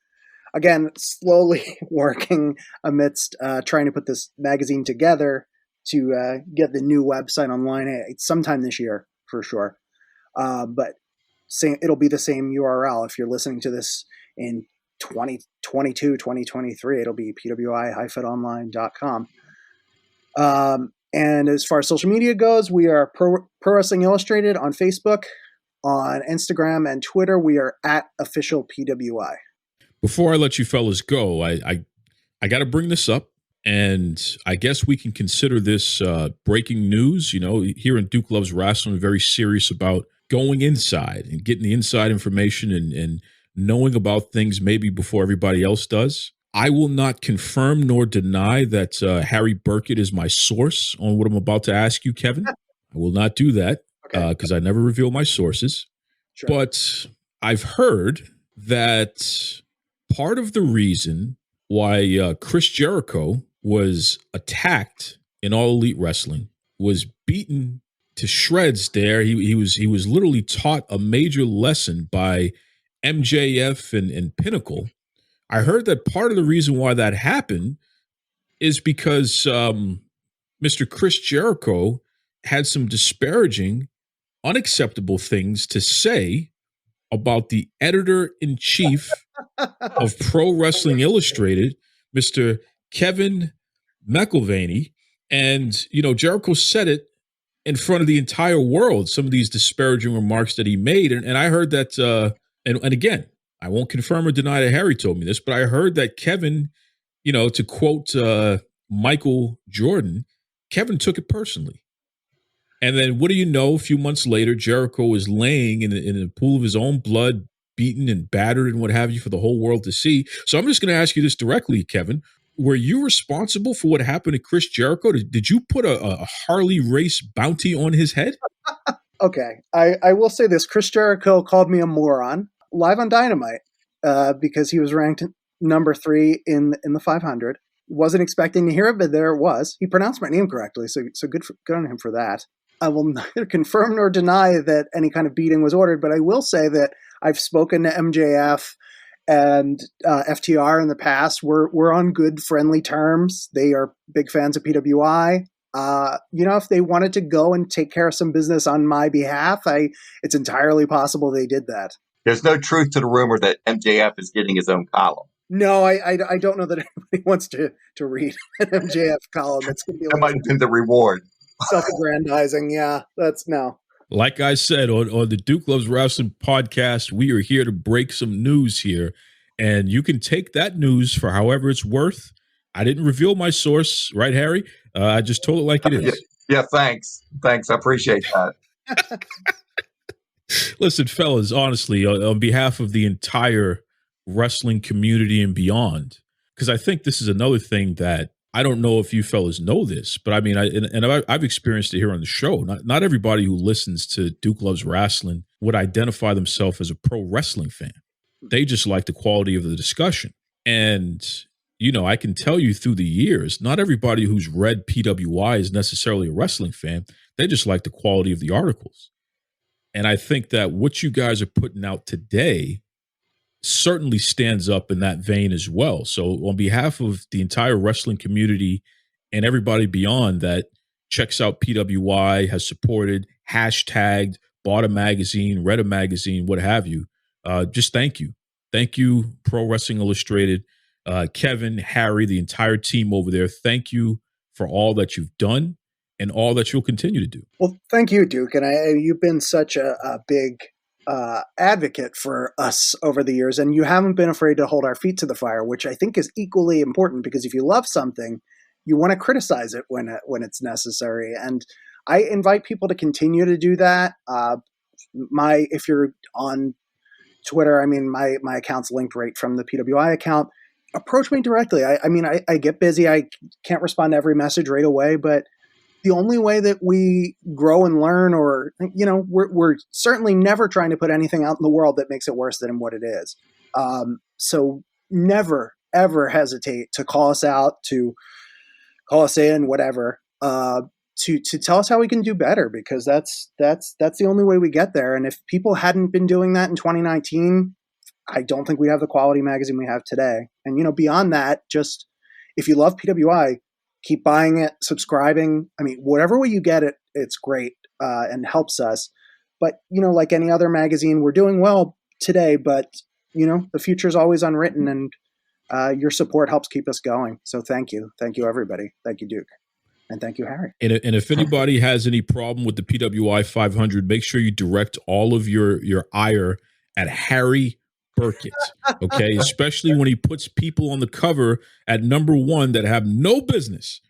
Again, slowly working amidst trying to put this magazine together to get the new website online sometime this year for sure. But it'll be the same URL. If you're listening to this in 2022, 2023, it'll be pwi-online.com. And as far as social media goes, we are Pro Wrestling Illustrated on Facebook. On Instagram and Twitter, we are at official PWI. Before I let you fellas go, I got to bring this up, and I guess we can consider this breaking news. Here in Duke Loves Rasslin, we're very serious about going inside and getting the inside information and knowing about things maybe before everybody else does. I will not confirm nor deny that Harry Burkett is my source on what I'm about to ask you, Kevin. I will not do that. Because I never reveal my sources. Sure. But I've heard that part of the reason why Chris Jericho was attacked in All Elite Wrestling was beaten to shreds there. He was literally taught a major lesson by MJF and Pinnacle. I heard that part of the reason why that happened is because Mr. Chris Jericho had some disparaging, unacceptable things to say about the editor-in-chief of Pro Wrestling Illustrated, Mr. Kevin McElvaney. And, Jericho said it in front of the entire world, some of these disparaging remarks that he made. And I heard that, and again, I won't confirm or deny that Harry told me this, but I heard that Kevin, to quote Michael Jordan, Kevin took it personally. And then what do you know, a few months later, Jericho was laying in a pool of his own blood, beaten and battered and what have you for the whole world to see. So I'm just going to ask you this directly, Kevin. Were you responsible for what happened to Chris Jericho? Did you put a Harley race bounty on his head? Okay. I will say this. Chris Jericho called me a moron live on Dynamite because he was ranked number 3 in the 500. Wasn't expecting to hear it, but there it was. He pronounced my name correctly, so good on him for that. I will neither confirm nor deny that any kind of beating was ordered, but I will say that I've spoken to MJF and FTR in the past. We're on good, friendly terms. They are big fans of PWI. If they wanted to go and take care of some business on my behalf, it's entirely possible they did that. There's no truth to the rumor that MJF is getting his own column. No, I don't know that anybody wants to read an MJF column. It's going to be that might have been the reward. Self-aggrandizing, yeah. That's no. Like I said, on the Duke Loves Rasslin podcast, we are here to break some news here. And you can take that news for however it's worth. I didn't reveal my source, right, Harry? I just told it like it is. Yeah, thanks. Thanks. I appreciate that. Listen, fellas, honestly, on behalf of the entire wrestling community and beyond, because I think this is another thing that I don't know if you fellas know this, but I mean, I've experienced it here on the show. Not everybody who listens to Duke Loves Rasslin would identify themselves as a pro wrestling fan. They just like the quality of the discussion. And, you know, I can tell you through the years, not everybody who's read PWI is necessarily a wrestling fan. They just like the quality of the articles. And I think that what you guys are putting out today certainly stands up in that vein as well. So on behalf of the entire wrestling community and everybody beyond that checks out PWI, has supported, hashtagged, bought a magazine, read a magazine, what have you, just thank you. Thank you, Pro Wrestling Illustrated, Kevin, Harry, the entire team over there. Thank you for all that you've done and all that you'll continue to do. Well, thank you, Duke. And you've been such a big advocate for us over the years, and you haven't been afraid to hold our feet to the fire, which I think is equally important, because if you love something, you want to criticize it when it's necessary. And I invite people to continue to do that. If you're on Twitter, I mean, my account's linked right from the PWI account. Approach me directly. I get busy. I can't respond to every message right away, but the only way that we grow and learn, or, you know, we're certainly never trying to put anything out in the world that makes it worse than what it is. So never, ever hesitate to call us out, to call us in, whatever, to tell us how we can do better, because that's the only way we get there. And if people hadn't been doing that in 2019, I don't think we'd have the quality magazine we have today. And, you know, beyond that, just if you love PWI, keep buying it, subscribing. I mean, whatever way you get it, it's great and helps us. But, you know, like any other magazine, we're doing well today, but, you know, the future is always unwritten, and your support helps keep us going. So thank you. Thank you, everybody. Thank you, Duke. And thank you, Harry. And if anybody has any problem with the PWI 500, make sure you direct all of your ire at Harry Burkett, okay? Especially when he puts people on the cover at number one that have no business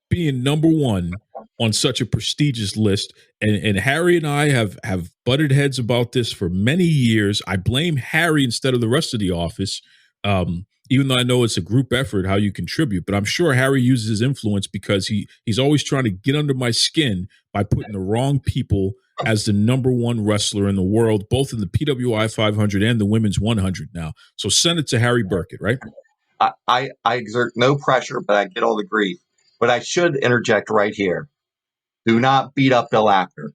being number one on such a prestigious list. And Harry and I have butted heads about this for many years. I blame Harry instead of the rest of the office, even though I know it's a group effort how you contribute. But I'm sure Harry uses his influence because he's always trying to get under my skin by putting the wrong people as the number one wrestler in the world, both in the PWI 500 and the women's 100 now. So send it to Harry Burkett, right? I exert no pressure, but I get all the grief. But I should interject right here. Do not beat up Bill Apter.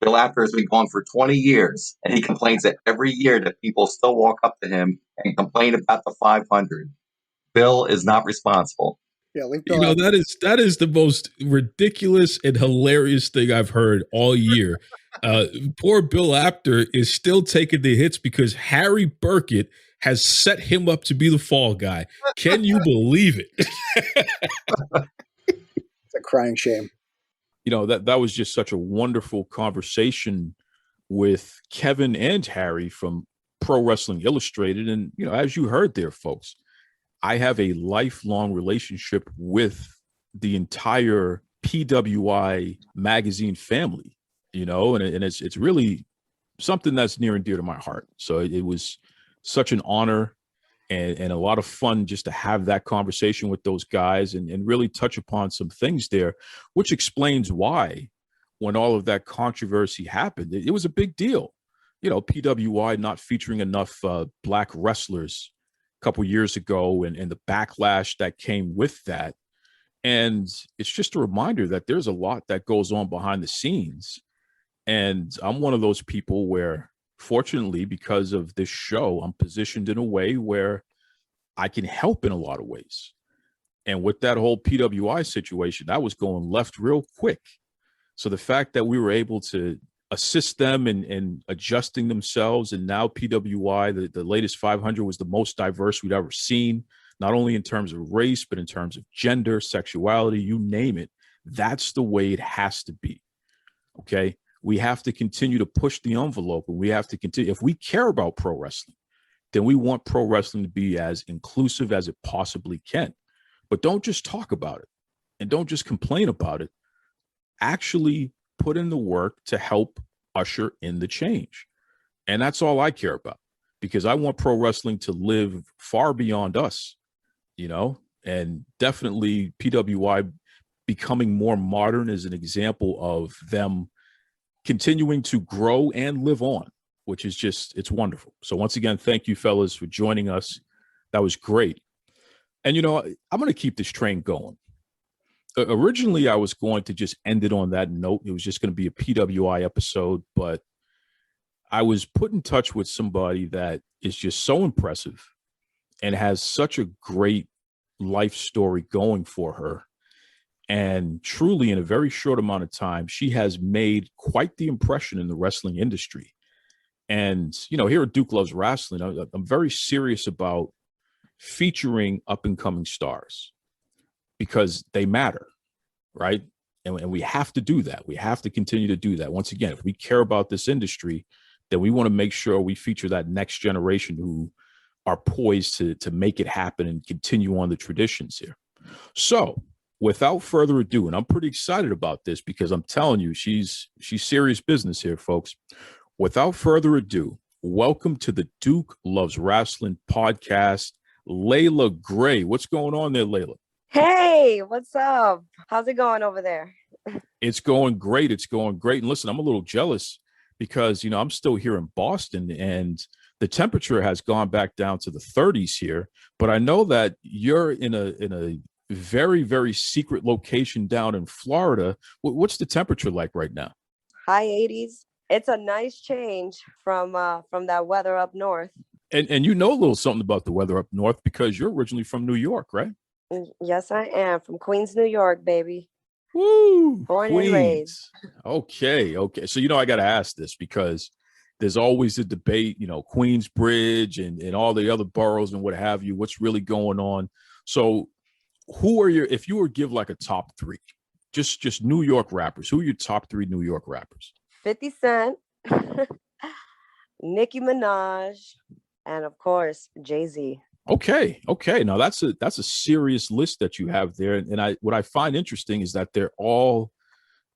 Bill Apter has been gone for 20 years, and he complains that every year that people still walk up to him and complain about the 500. Bill is not responsible. Yeah, you know, that is the most ridiculous and hilarious thing I've heard all year. Poor Bill Apter is still taking the hits because Harry Burkett has set him up to be the fall guy. Can you believe it? It's a crying shame. You know, that was just such a wonderful conversation with Kevin and Harry from Pro Wrestling Illustrated. And, you know, as you heard there, folks, I have a lifelong relationship with the entire PWI magazine family, you know, and it's really something that's near and dear to my heart. So it was such an honor and a lot of fun just to have that conversation with those guys and really touch upon some things there, which explains why when all of that controversy happened, it was a big deal. You know, PWI not featuring enough black wrestlers couple years ago and the backlash that came with that. And it's just a reminder that there's a lot that goes on behind the scenes. And I'm one of those people where, fortunately, because of this show, I'm positioned in a way where I can help in a lot of ways. And with that whole PWI situation, that was going left real quick. So the fact that we were able to assist them in adjusting themselves, and now PWI, the latest 500 was the most diverse we'd ever seen, not only in terms of race, but in terms of gender, sexuality, you name it. That's the way it has to be. Okay. We have to continue to push the envelope, and we have to continue. If we care about pro wrestling, then we want pro wrestling to be as inclusive as it possibly can. But don't just talk about it and don't just complain about it. Actually put in the work to help usher in the change. And that's all I care about, because I want pro wrestling to live far beyond us, and definitely PWI becoming more modern is an example of them continuing to grow and live on, which is it's wonderful. So once again, thank you, fellas, for joining us. That was great. And, I'm going to keep this train going. Originally, I was going to just end it on that note. It was just going to be a PWI episode, but I was put in touch with somebody that is just so impressive and has such a great life story going for her. And truly, in a very short amount of time, she has made quite the impression in the wrestling industry. And, here at Duke Loves Rasslin, I'm very serious about featuring up-and-coming stars because they matter, right? And we have to do that. We have to continue to do that. Once again, if we care about this industry, then we want to make sure we feature that next generation who are poised to make it happen and continue on the traditions here. So without further ado, and I'm pretty excited about this because I'm telling you, she's serious business here, folks. Without further ado, welcome to the Duke Loves Rasslin podcast, Layla Gray. What's going on there, Layla? Hey, what's up? How's it going over there? It's going great. It's going great. And listen, I'm a little jealous because, I'm still here in Boston and the temperature has gone back down to the 30s here. But I know that you're in a very, very secret location down in Florida. What's the temperature like right now? High 80s. It's a nice change from that weather up north. And you know a little something about the weather up north because you're originally from New York, right? Yes, I am. From Queens, New York, baby. Woo! Born Queens. and raised. Okay. So, I got to ask this because there's always a debate, Queensbridge and all the other boroughs and what have you, what's really going on. So who are if you were to give like a top three, just New York rappers, who are your top three New York rappers? 50 Cent, Nicki Minaj, and of course, Jay-Z. Okay. Now that's a serious list that you have there. And what I find interesting is that they're all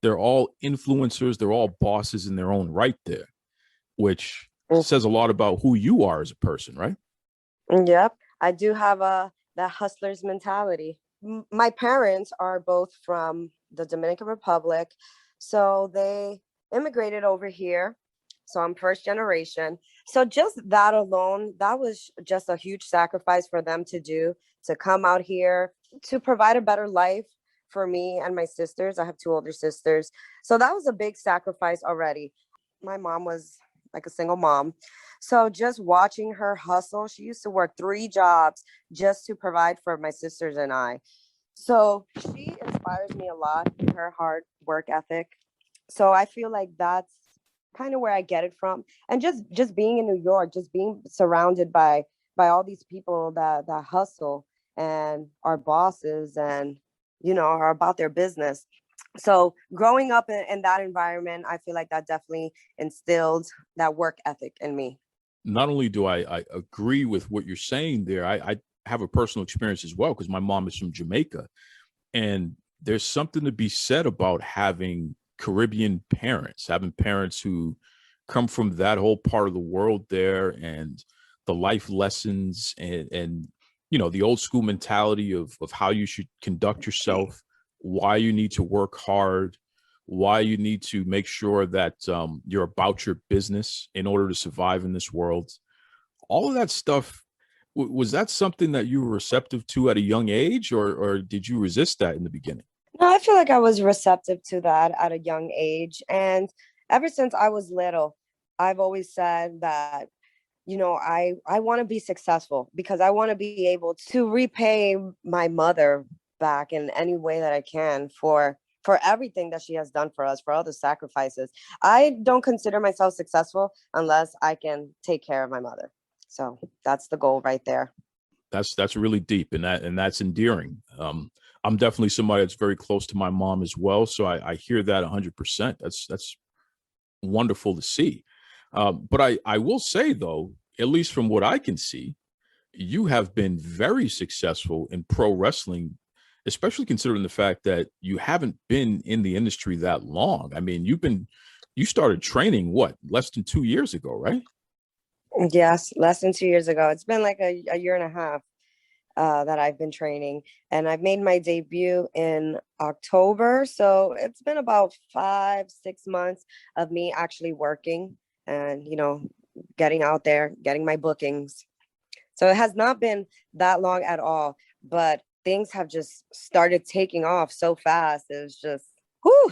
influencers, they're all bosses in their own right there, which says a lot about who you are as a person, right? Yep. I do have that hustler's mentality. My parents are both from the Dominican Republic, so they immigrated over here. So I'm first generation. So just that alone, that was just a huge sacrifice for them to do, to come out here, to provide a better life for me and my sisters. I have two older sisters. So that was a big sacrifice already. My mom was like a single mom. So just watching her hustle, she used to work 3 jobs just to provide for my sisters and I. So she inspires me a lot in her hard work ethic. So I feel like that's kind of where I get it from. And just being in New York, just being surrounded by all these people that hustle and are bosses and, are about their business. So growing up in that environment, I feel like that definitely instilled that work ethic in me. Not only do I agree with what you're saying there, I have a personal experience as well because my mom is from Jamaica. And there's something to be said about having Caribbean parents, having parents who come from that whole part of the world there and the life lessons and the old school mentality of how you should conduct yourself, why you need to work hard, why you need to make sure that you're about your business in order to survive in this world. All of that stuff, was that something that you were receptive to at a young age or did you resist that in the beginning? No, I feel like I was receptive to that at a young age. And ever since I was little, I've always said that, I want to be successful because I want to be able to repay my mother back in any way that I can for everything that she has done for us, for all the sacrifices. I don't consider myself successful unless I can take care of my mother. So that's the goal right there. That's really deep and that's endearing. I'm definitely somebody that's very close to my mom as well. So I hear that 100%. That's wonderful to see. But I will say, though, at least from what I can see, you have been very successful in pro wrestling, especially considering the fact that you haven't been in the industry that long. I mean, you started training less than 2 years ago, right? Yes, less than 2 years ago. It's been like a year and a half that I've been training, and I've made my debut in October. So it's been about 5-6 months of me actually working and, getting out there, getting my bookings. So it has not been that long at all, but things have just started taking off so fast. It was just, whew,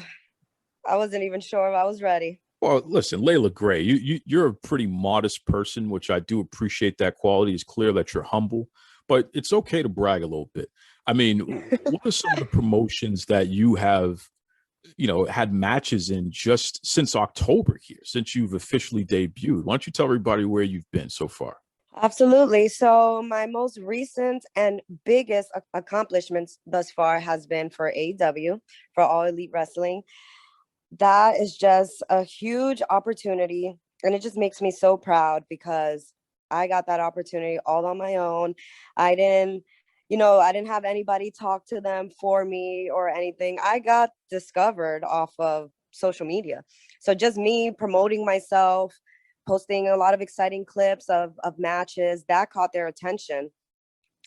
I wasn't even sure if I was ready. Well, listen, Layla Gray, you're a pretty modest person, which I do appreciate that quality. It's clear that you're humble, but it's okay to brag a little bit. I mean, what are some of the promotions that you have, had matches in just since October here, since you've officially debuted? Why don't you tell everybody where you've been so far? Absolutely. So my most recent and biggest accomplishments thus far has been for AEW, for All Elite Wrestling. That is just a huge opportunity, and it just makes me so proud because I got that opportunity all on my own. I didn't have anybody talk to them for me or anything. I got discovered off of social media. So just me promoting myself, posting a lot of exciting clips of matches that caught their attention.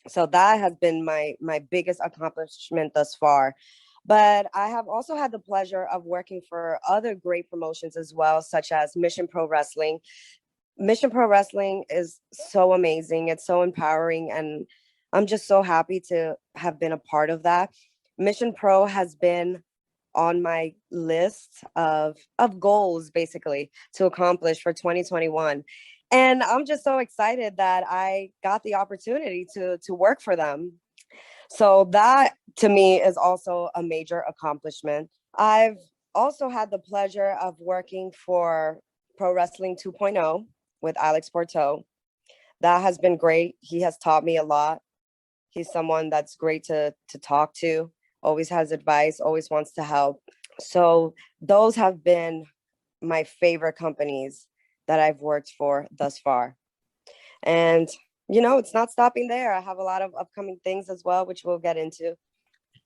So that has been my biggest accomplishment thus far. But I have also had the pleasure of working for other great promotions as well, such as Mission Pro Wrestling. Mission Pro Wrestling is so amazing. It's so empowering. And I'm just so happy to have been a part of that. Mission Pro has been on my list of goals, basically, to accomplish for 2021. And I'm just so excited that I got the opportunity to work for them. So that, to me, is also a major accomplishment. I've also had the pleasure of working for Pro Wrestling 2.0 with Alex Porto. That has been great. He has taught me a lot. He's someone that's great to talk to, always has advice, always wants to help. So those have been my favorite companies that I've worked for thus far. And it's not stopping there. I have a lot of upcoming things as well, which we'll get into.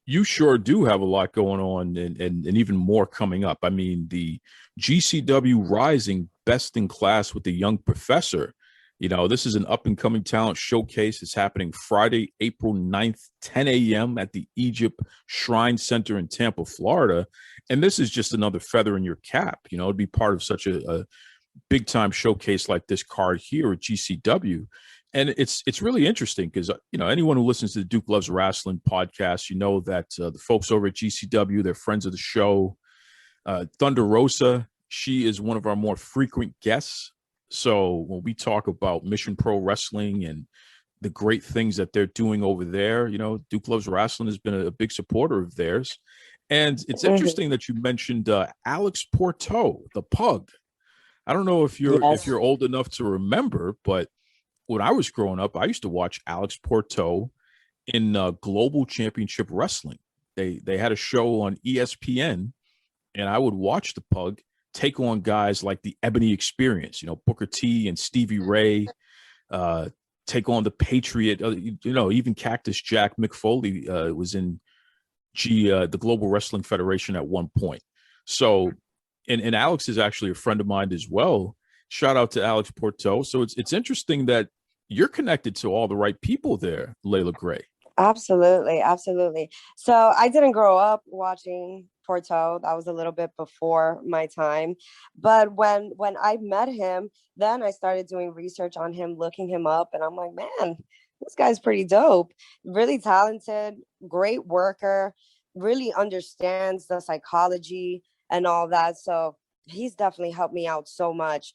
You sure do have a lot going on and even more coming up. I mean, the GCW Rising Best in Class with the Young Professor. This is an up-and-coming talent showcase. It's happening Friday, April 9th, 10 a.m. at the Egypt Shrine Center in Tampa, Florida. And this is just another feather in your cap, to be part of such a big-time showcase like this card here at GCW. And it's really interesting because, anyone who listens to the Duke Loves Rasslin podcast, that the folks over at GCW, they're friends of the show. Thunder Rosa, she is one of our more frequent guests. So when we talk about Mission Pro Wrestling and the great things that they're doing over there, Duke Loves Rasslin has been a big supporter of theirs. And it's interesting that you mentioned Alex Porto, the Pug. I don't know if you're old enough to remember, but when I was growing up, I used to watch Alex Porto in Global Championship Wrestling. They had a show on ESPN, and I would watch the Pug take on guys like the Ebony Experience, Booker T and Stevie Ray, take on the Patriot, even Cactus Jack McFoley was in the Global Wrestling Federation at one point. So, and Alex is actually a friend of mine as well. Shout out to Alex Porto. So it's interesting that you're connected to all the right people there, Layla Gray. Absolutely. Absolutely. So I didn't grow up watching Porto. That was a little bit before my time. But when I met him, then I started doing research on him, looking him up. And I'm like, man, this guy's pretty dope. Really talented, great worker, really understands the psychology and all that. So he's definitely helped me out so much.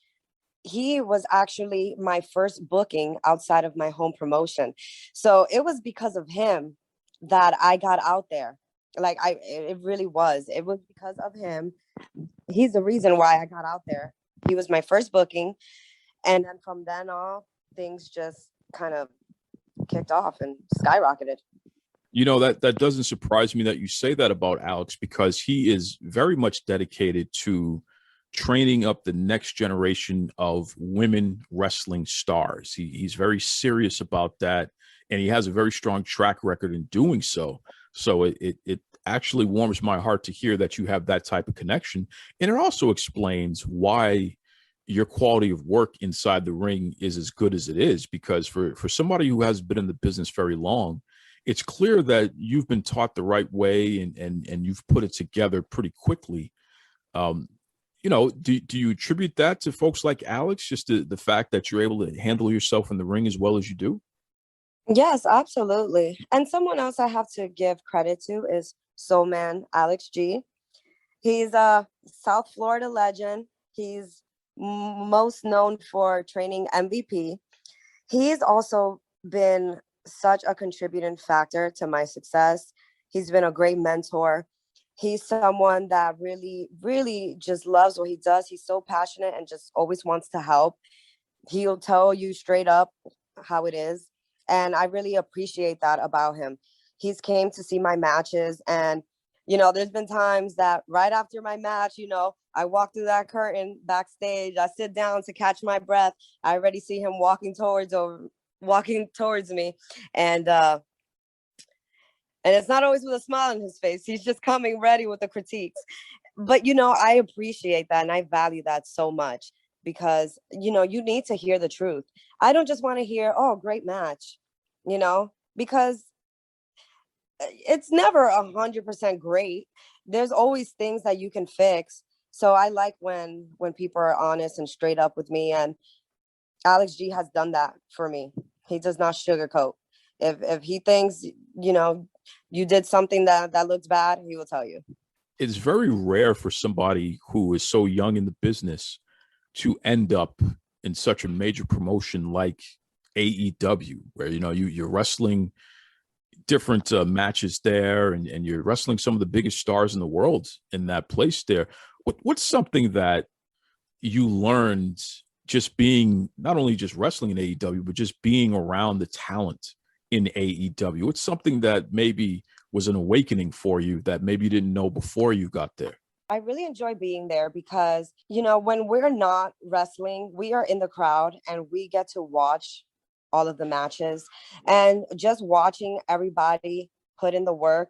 He was actually my first booking outside of my home promotion. So it was because of him that I got out there. It really was. It was because of him. He's the reason why I got out there. He was my first booking. And then from then on, things just kind of kicked off and skyrocketed. That doesn't surprise me that you say that about Alex, because he is very much dedicated to training up the next generation of women wrestling stars. He's very serious about that, and he has a very strong track record in doing so. So it actually warms my heart to hear that you have that type of connection. And it also explains why your quality of work inside the ring is as good as it is, because for somebody who has been in the business very long, it's clear that you've been taught the right way and you've put it together pretty quickly. Do you attribute that to folks like Alex, just the fact that you're able to handle yourself in the ring as well as you do? Yes, absolutely. And someone else I have to give credit to is Soul Man Alex G. He's a South Florida legend. He's most known for training MVP. He's also been such a contributing factor to my success. He's been a great mentor. He's someone that really, really just loves what he does. He's so passionate and just always wants to help. He'll tell you straight up how it is. And I really appreciate that about him. He's came to see my matches, and there's been times that right after my match, I walk through that curtain backstage, I sit down to catch my breath. I already see him walking towards me. And it's not always with a smile on his face. He's just coming ready with the critiques. But, I appreciate that and I value that so much because, you need to hear the truth. I don't just want to hear, oh, great match, because it's never 100% great. There's always things that you can fix. So I like when people are honest and straight up with me, and Alex G has done that for me. He does not sugarcoat. If he thinks, you did something that looks bad, he will tell you. It's very rare for somebody who is so young in the business to end up in such a major promotion like AEW, where, you're wrestling different matches there and you're wrestling some of the biggest stars in the world in that place there. What's something that you learned just being, not only just wrestling in AEW, but just being around the talent in AEW? What's something that maybe was an awakening for you that maybe you didn't know before you got there? I really enjoy being there because, when we're not wrestling, we are in the crowd and we get to watch all of the matches, and just watching everybody put in the work,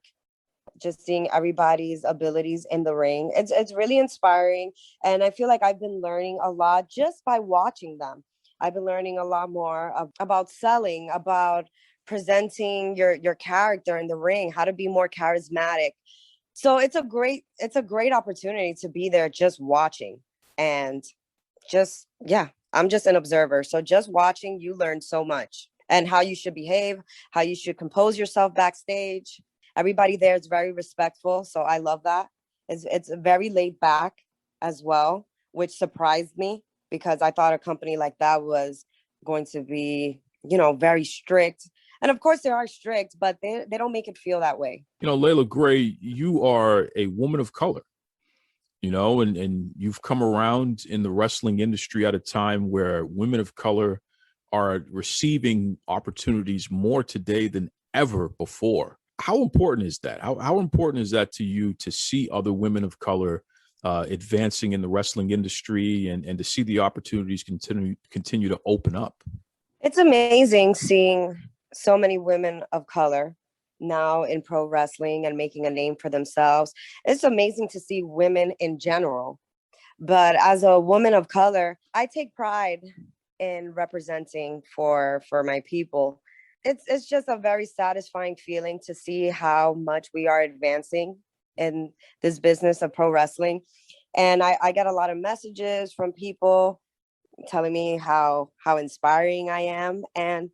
just seeing everybody's abilities in the ring. It's really inspiring. And I feel like I've been learning a lot just by watching them. I've been learning a lot more about selling, about presenting your character in the ring, how to be more charismatic. So it's a great opportunity to be there just watching and just, yeah, I'm just an observer. So just watching, you learn so much, and how you should behave, how you should compose yourself backstage. Everybody there is very respectful. So I love that. It's very laid back as well, which surprised me because I thought a company like that was going to be, very strict. And of course they are strict, but they don't make it feel that way. Layla Gray, you are a woman of color, and you've come around in the wrestling industry at a time where women of color are receiving opportunities more today than ever before. How important is that? How important is that to you to see other women of color advancing in the wrestling industry and to see the opportunities continue to open up? It's amazing seeing so many women of color now in pro wrestling and making a name for themselves. It's amazing to see women in general. But as a woman of color, I take pride in representing for my people. It's just a very satisfying feeling to see how much we are advancing in this business of pro wrestling. And I get a lot of messages from people telling me how inspiring I am. And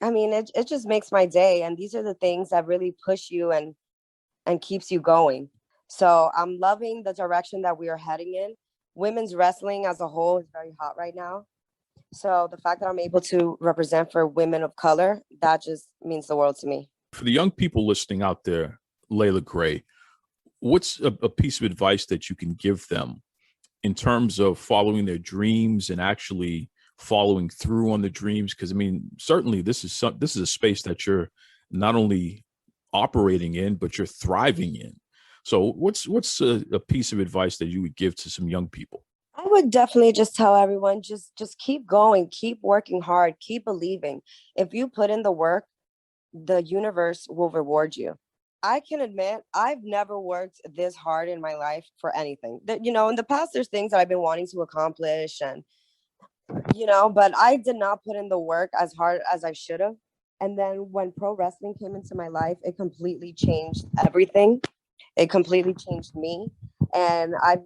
I mean, it just makes my day. And these are the things that really push you and keeps you going. So I'm loving the direction that we are heading in. Women's wrestling as a whole is very hot right now. So the fact that I'm able to represent for women of color, that just means the world to me. For the young people listening out there, Layla Gray, what's a piece of advice that you can give them in terms of following their dreams and actually following through on the dreams? Because I mean, certainly this is a space that you're not only operating in, but you're thriving in. So what's a piece of advice that you would give to some young people? I would definitely just tell everyone, just keep going, keep working hard, keep believing. If you put in the work, the universe will reward you. I can admit I've never worked this hard in my life for anything. That, in the past, there's things that I've been wanting to accomplish, and but I did not put in the work as hard as I should have. And then when pro wrestling came into my life, it completely changed everything. It completely changed me. And I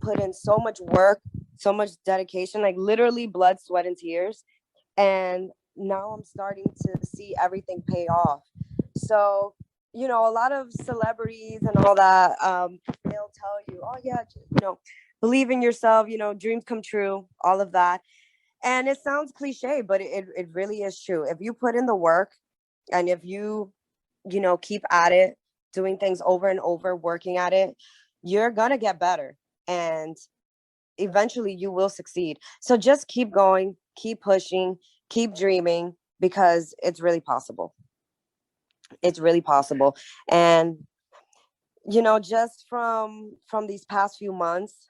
put in so much work, so much dedication, like literally blood, sweat, and tears. And now I'm starting to see everything pay off. So, a lot of celebrities and all that, they'll tell you, oh yeah, believe in yourself, dreams come true, all of that. And it sounds cliche, but it really is true. If you put in the work and if you, keep at it, doing things over and over, working at it, you're going to get better. And eventually you will succeed. So just keep going, keep pushing, keep dreaming, because it's really possible. It's really possible. And, just from these past few months,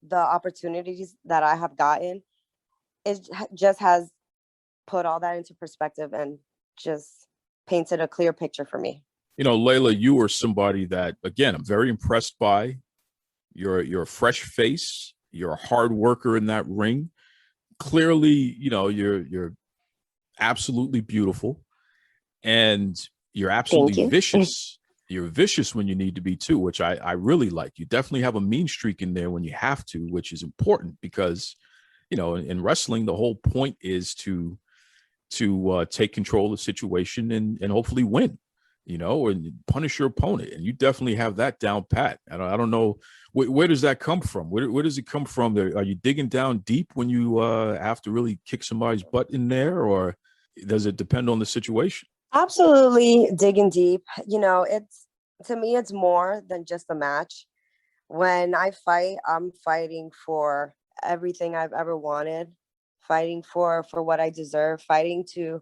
the opportunities that I have gotten, it just has put all that into perspective and just painted a clear picture for me. Layla, you are somebody that, again, I'm very impressed by. You're a fresh face. You're a hard worker in that ring. Clearly, you're absolutely beautiful, and you're absolutely vicious. You're vicious when you need to be too, which I really like. You definitely have a mean streak in there when you have to, which is important because, in wrestling, the whole point is to take control of the situation and hopefully win, and punish your opponent. And you definitely have that down pat. I don't know, where does that come from? Where does it come from? Are you digging down deep when you have to really kick somebody's butt in there, or does it depend on the situation? Absolutely digging deep. To me, it's more than just a match. When I fight, I'm fighting for everything I've ever wanted, fighting for what I deserve, fighting to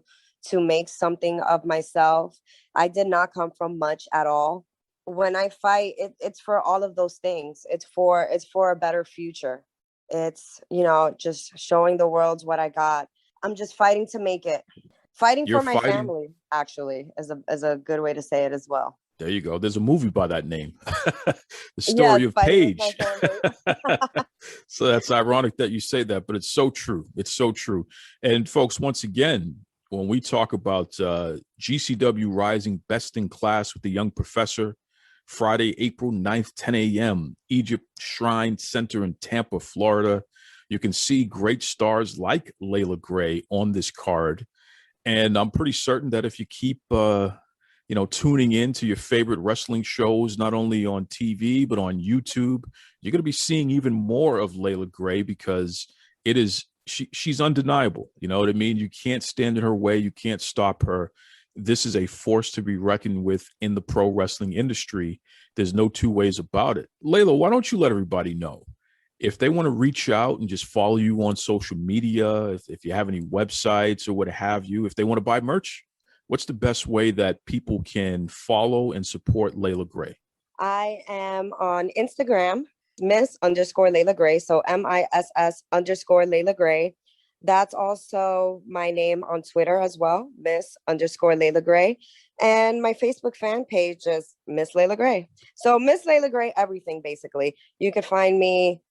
make something of myself. I did not come from much at all. When I fight, it's for all of those things. It's for a better future. It's, just showing the world what I got. I'm just fighting to make it. Fighting for my family, actually, is a good way to say it as well. There you go. There's a movie by that name. The Story of Paige. So that's ironic that you say that, but it's so true. It's so true. And folks, once again, when we talk about GCW Rising Best in Class with the Young Professor, Friday, April 9th, 10 a.m., Egypt Shrine Center in Tampa, Florida. You can see great stars like Layla Gray on this card. And I'm pretty certain that if you keep, tuning in to your favorite wrestling shows, not only on TV, but on YouTube, you're going to be seeing even more of Layla Gray because she's undeniable. You know what I mean? You can't stand in her way. You can't stop her. This is a force to be reckoned with in the pro wrestling industry. There's no two ways about it. Layla, why don't you let everybody know? If they want to reach out and just follow you on social media, if you have any websites or what have you, if they want to buy merch, what's the best way that people can follow and support Layla Gray? I am on Instagram, Miss_Layla Gray. So MISS_Layla Gray. That's also my name on Twitter as well, Miss_Layla Gray. And my Facebook fan page is Miss Layla Gray. So Miss Layla Gray, everything basically. You can find me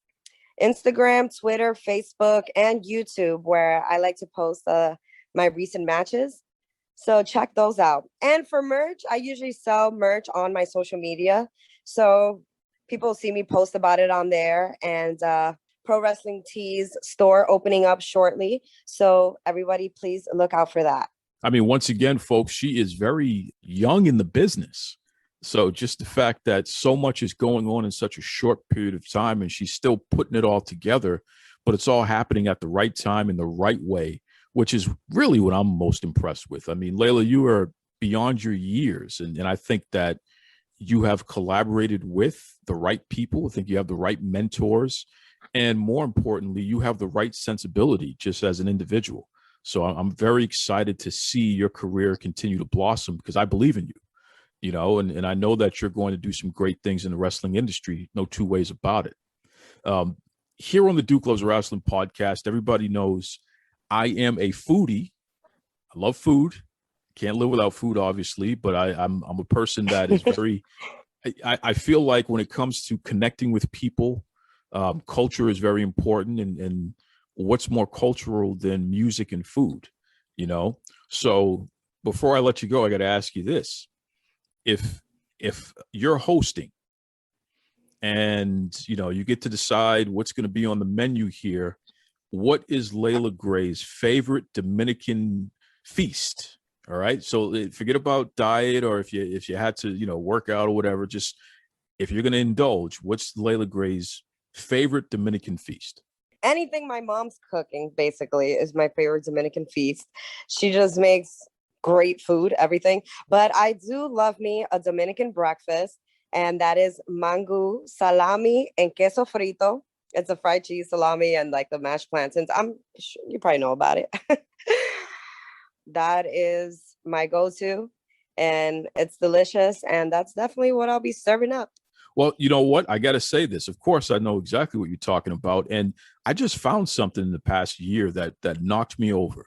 Instagram, Twitter, Facebook, and YouTube, where I like to post my recent matches. So check those out. And for merch, I usually sell merch on my social media. So people see me post about it on there. And Pro Wrestling Tees store opening up shortly. So everybody, please look out for that. I mean, once again, folks, she is very young in the business. So just the fact that so much is going on in such a short period of time and she's still putting it all together, but it's all happening at the right time in the right way, which is really what I'm most impressed with. I mean, Layla, you are beyond your years. And I think that you have collaborated with the right people. I think you have the right mentors. And more importantly, you have the right sensibility just as an individual. So I'm very excited to see your career continue to blossom because I believe in you. you know, and I know that you're going to do some great things in the wrestling industry. No two ways about it. Here on the Duke Loves Rasslin podcast, everybody knows I am a foodie. I love food. Can't live without food, obviously, but I'm a person that is very, I feel like when it comes to connecting with people, culture is very important, and what's more cultural than music and food, you know? So before I let you go, I got to ask you this. If you're hosting and, you know, you get to decide what's going to be on the menu here, what is Layla Gray's favorite Dominican feast? All right. So forget about diet, or if you had to, you know, work out or whatever, just if you're going to indulge, what's Layla Gray's favorite Dominican feast? Anything my mom's cooking basically is my favorite Dominican feast. She just makes great food, everything. But I do love me a Dominican breakfast, and that is mango, salami, and queso frito. It's a fried cheese, salami, and like the mashed plantains. I'm sure you probably know about it. That is my go-to, and it's delicious, and that's definitely what I'll be serving up. Well, you know what? I got to say this. Of course, I know exactly what you're talking about, and I just found something in the past year that knocked me over.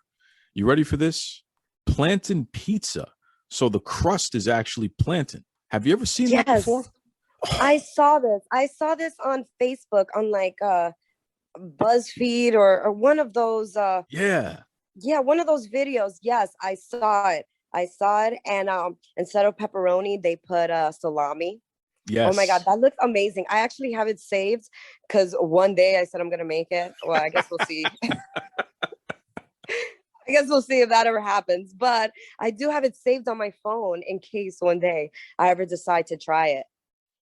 You ready for this? Plantain pizza. So the crust is actually plantain. Have you ever seen that before? I saw this. I saw this on Facebook on like BuzzFeed or one of those. Yeah, one of those videos. Yes, I saw it. And instead of pepperoni, they put salami. Yes. Oh my God, that looks amazing. I actually have it saved because one day I said I'm gonna make it. Well, I guess we'll see. I guess we'll see if that ever happens. But I do have it saved on my phone in case one day I ever decide to try it.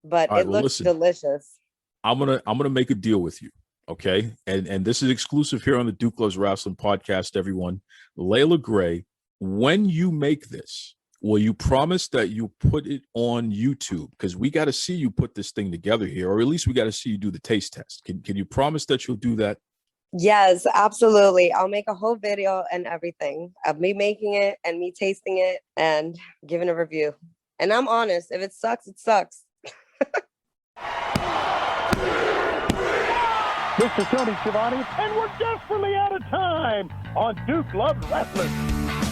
But it looks delicious. I'm gonna make a deal with you, okay? And this is exclusive here on the Duke Loves Rasslin podcast, everyone. Layla Gray, when you make this, will you promise that you put it on YouTube? Because we got to see you put this thing together here, or at least we got to see you do the taste test. Can you promise that you'll do that? Yes, absolutely. I'll make a whole video and everything of me making it and me tasting it and giving a review. And I'm honest. If it sucks, it sucks. This is Tony Schiavone, and we're desperately out of time on Duke Loves Rasslin.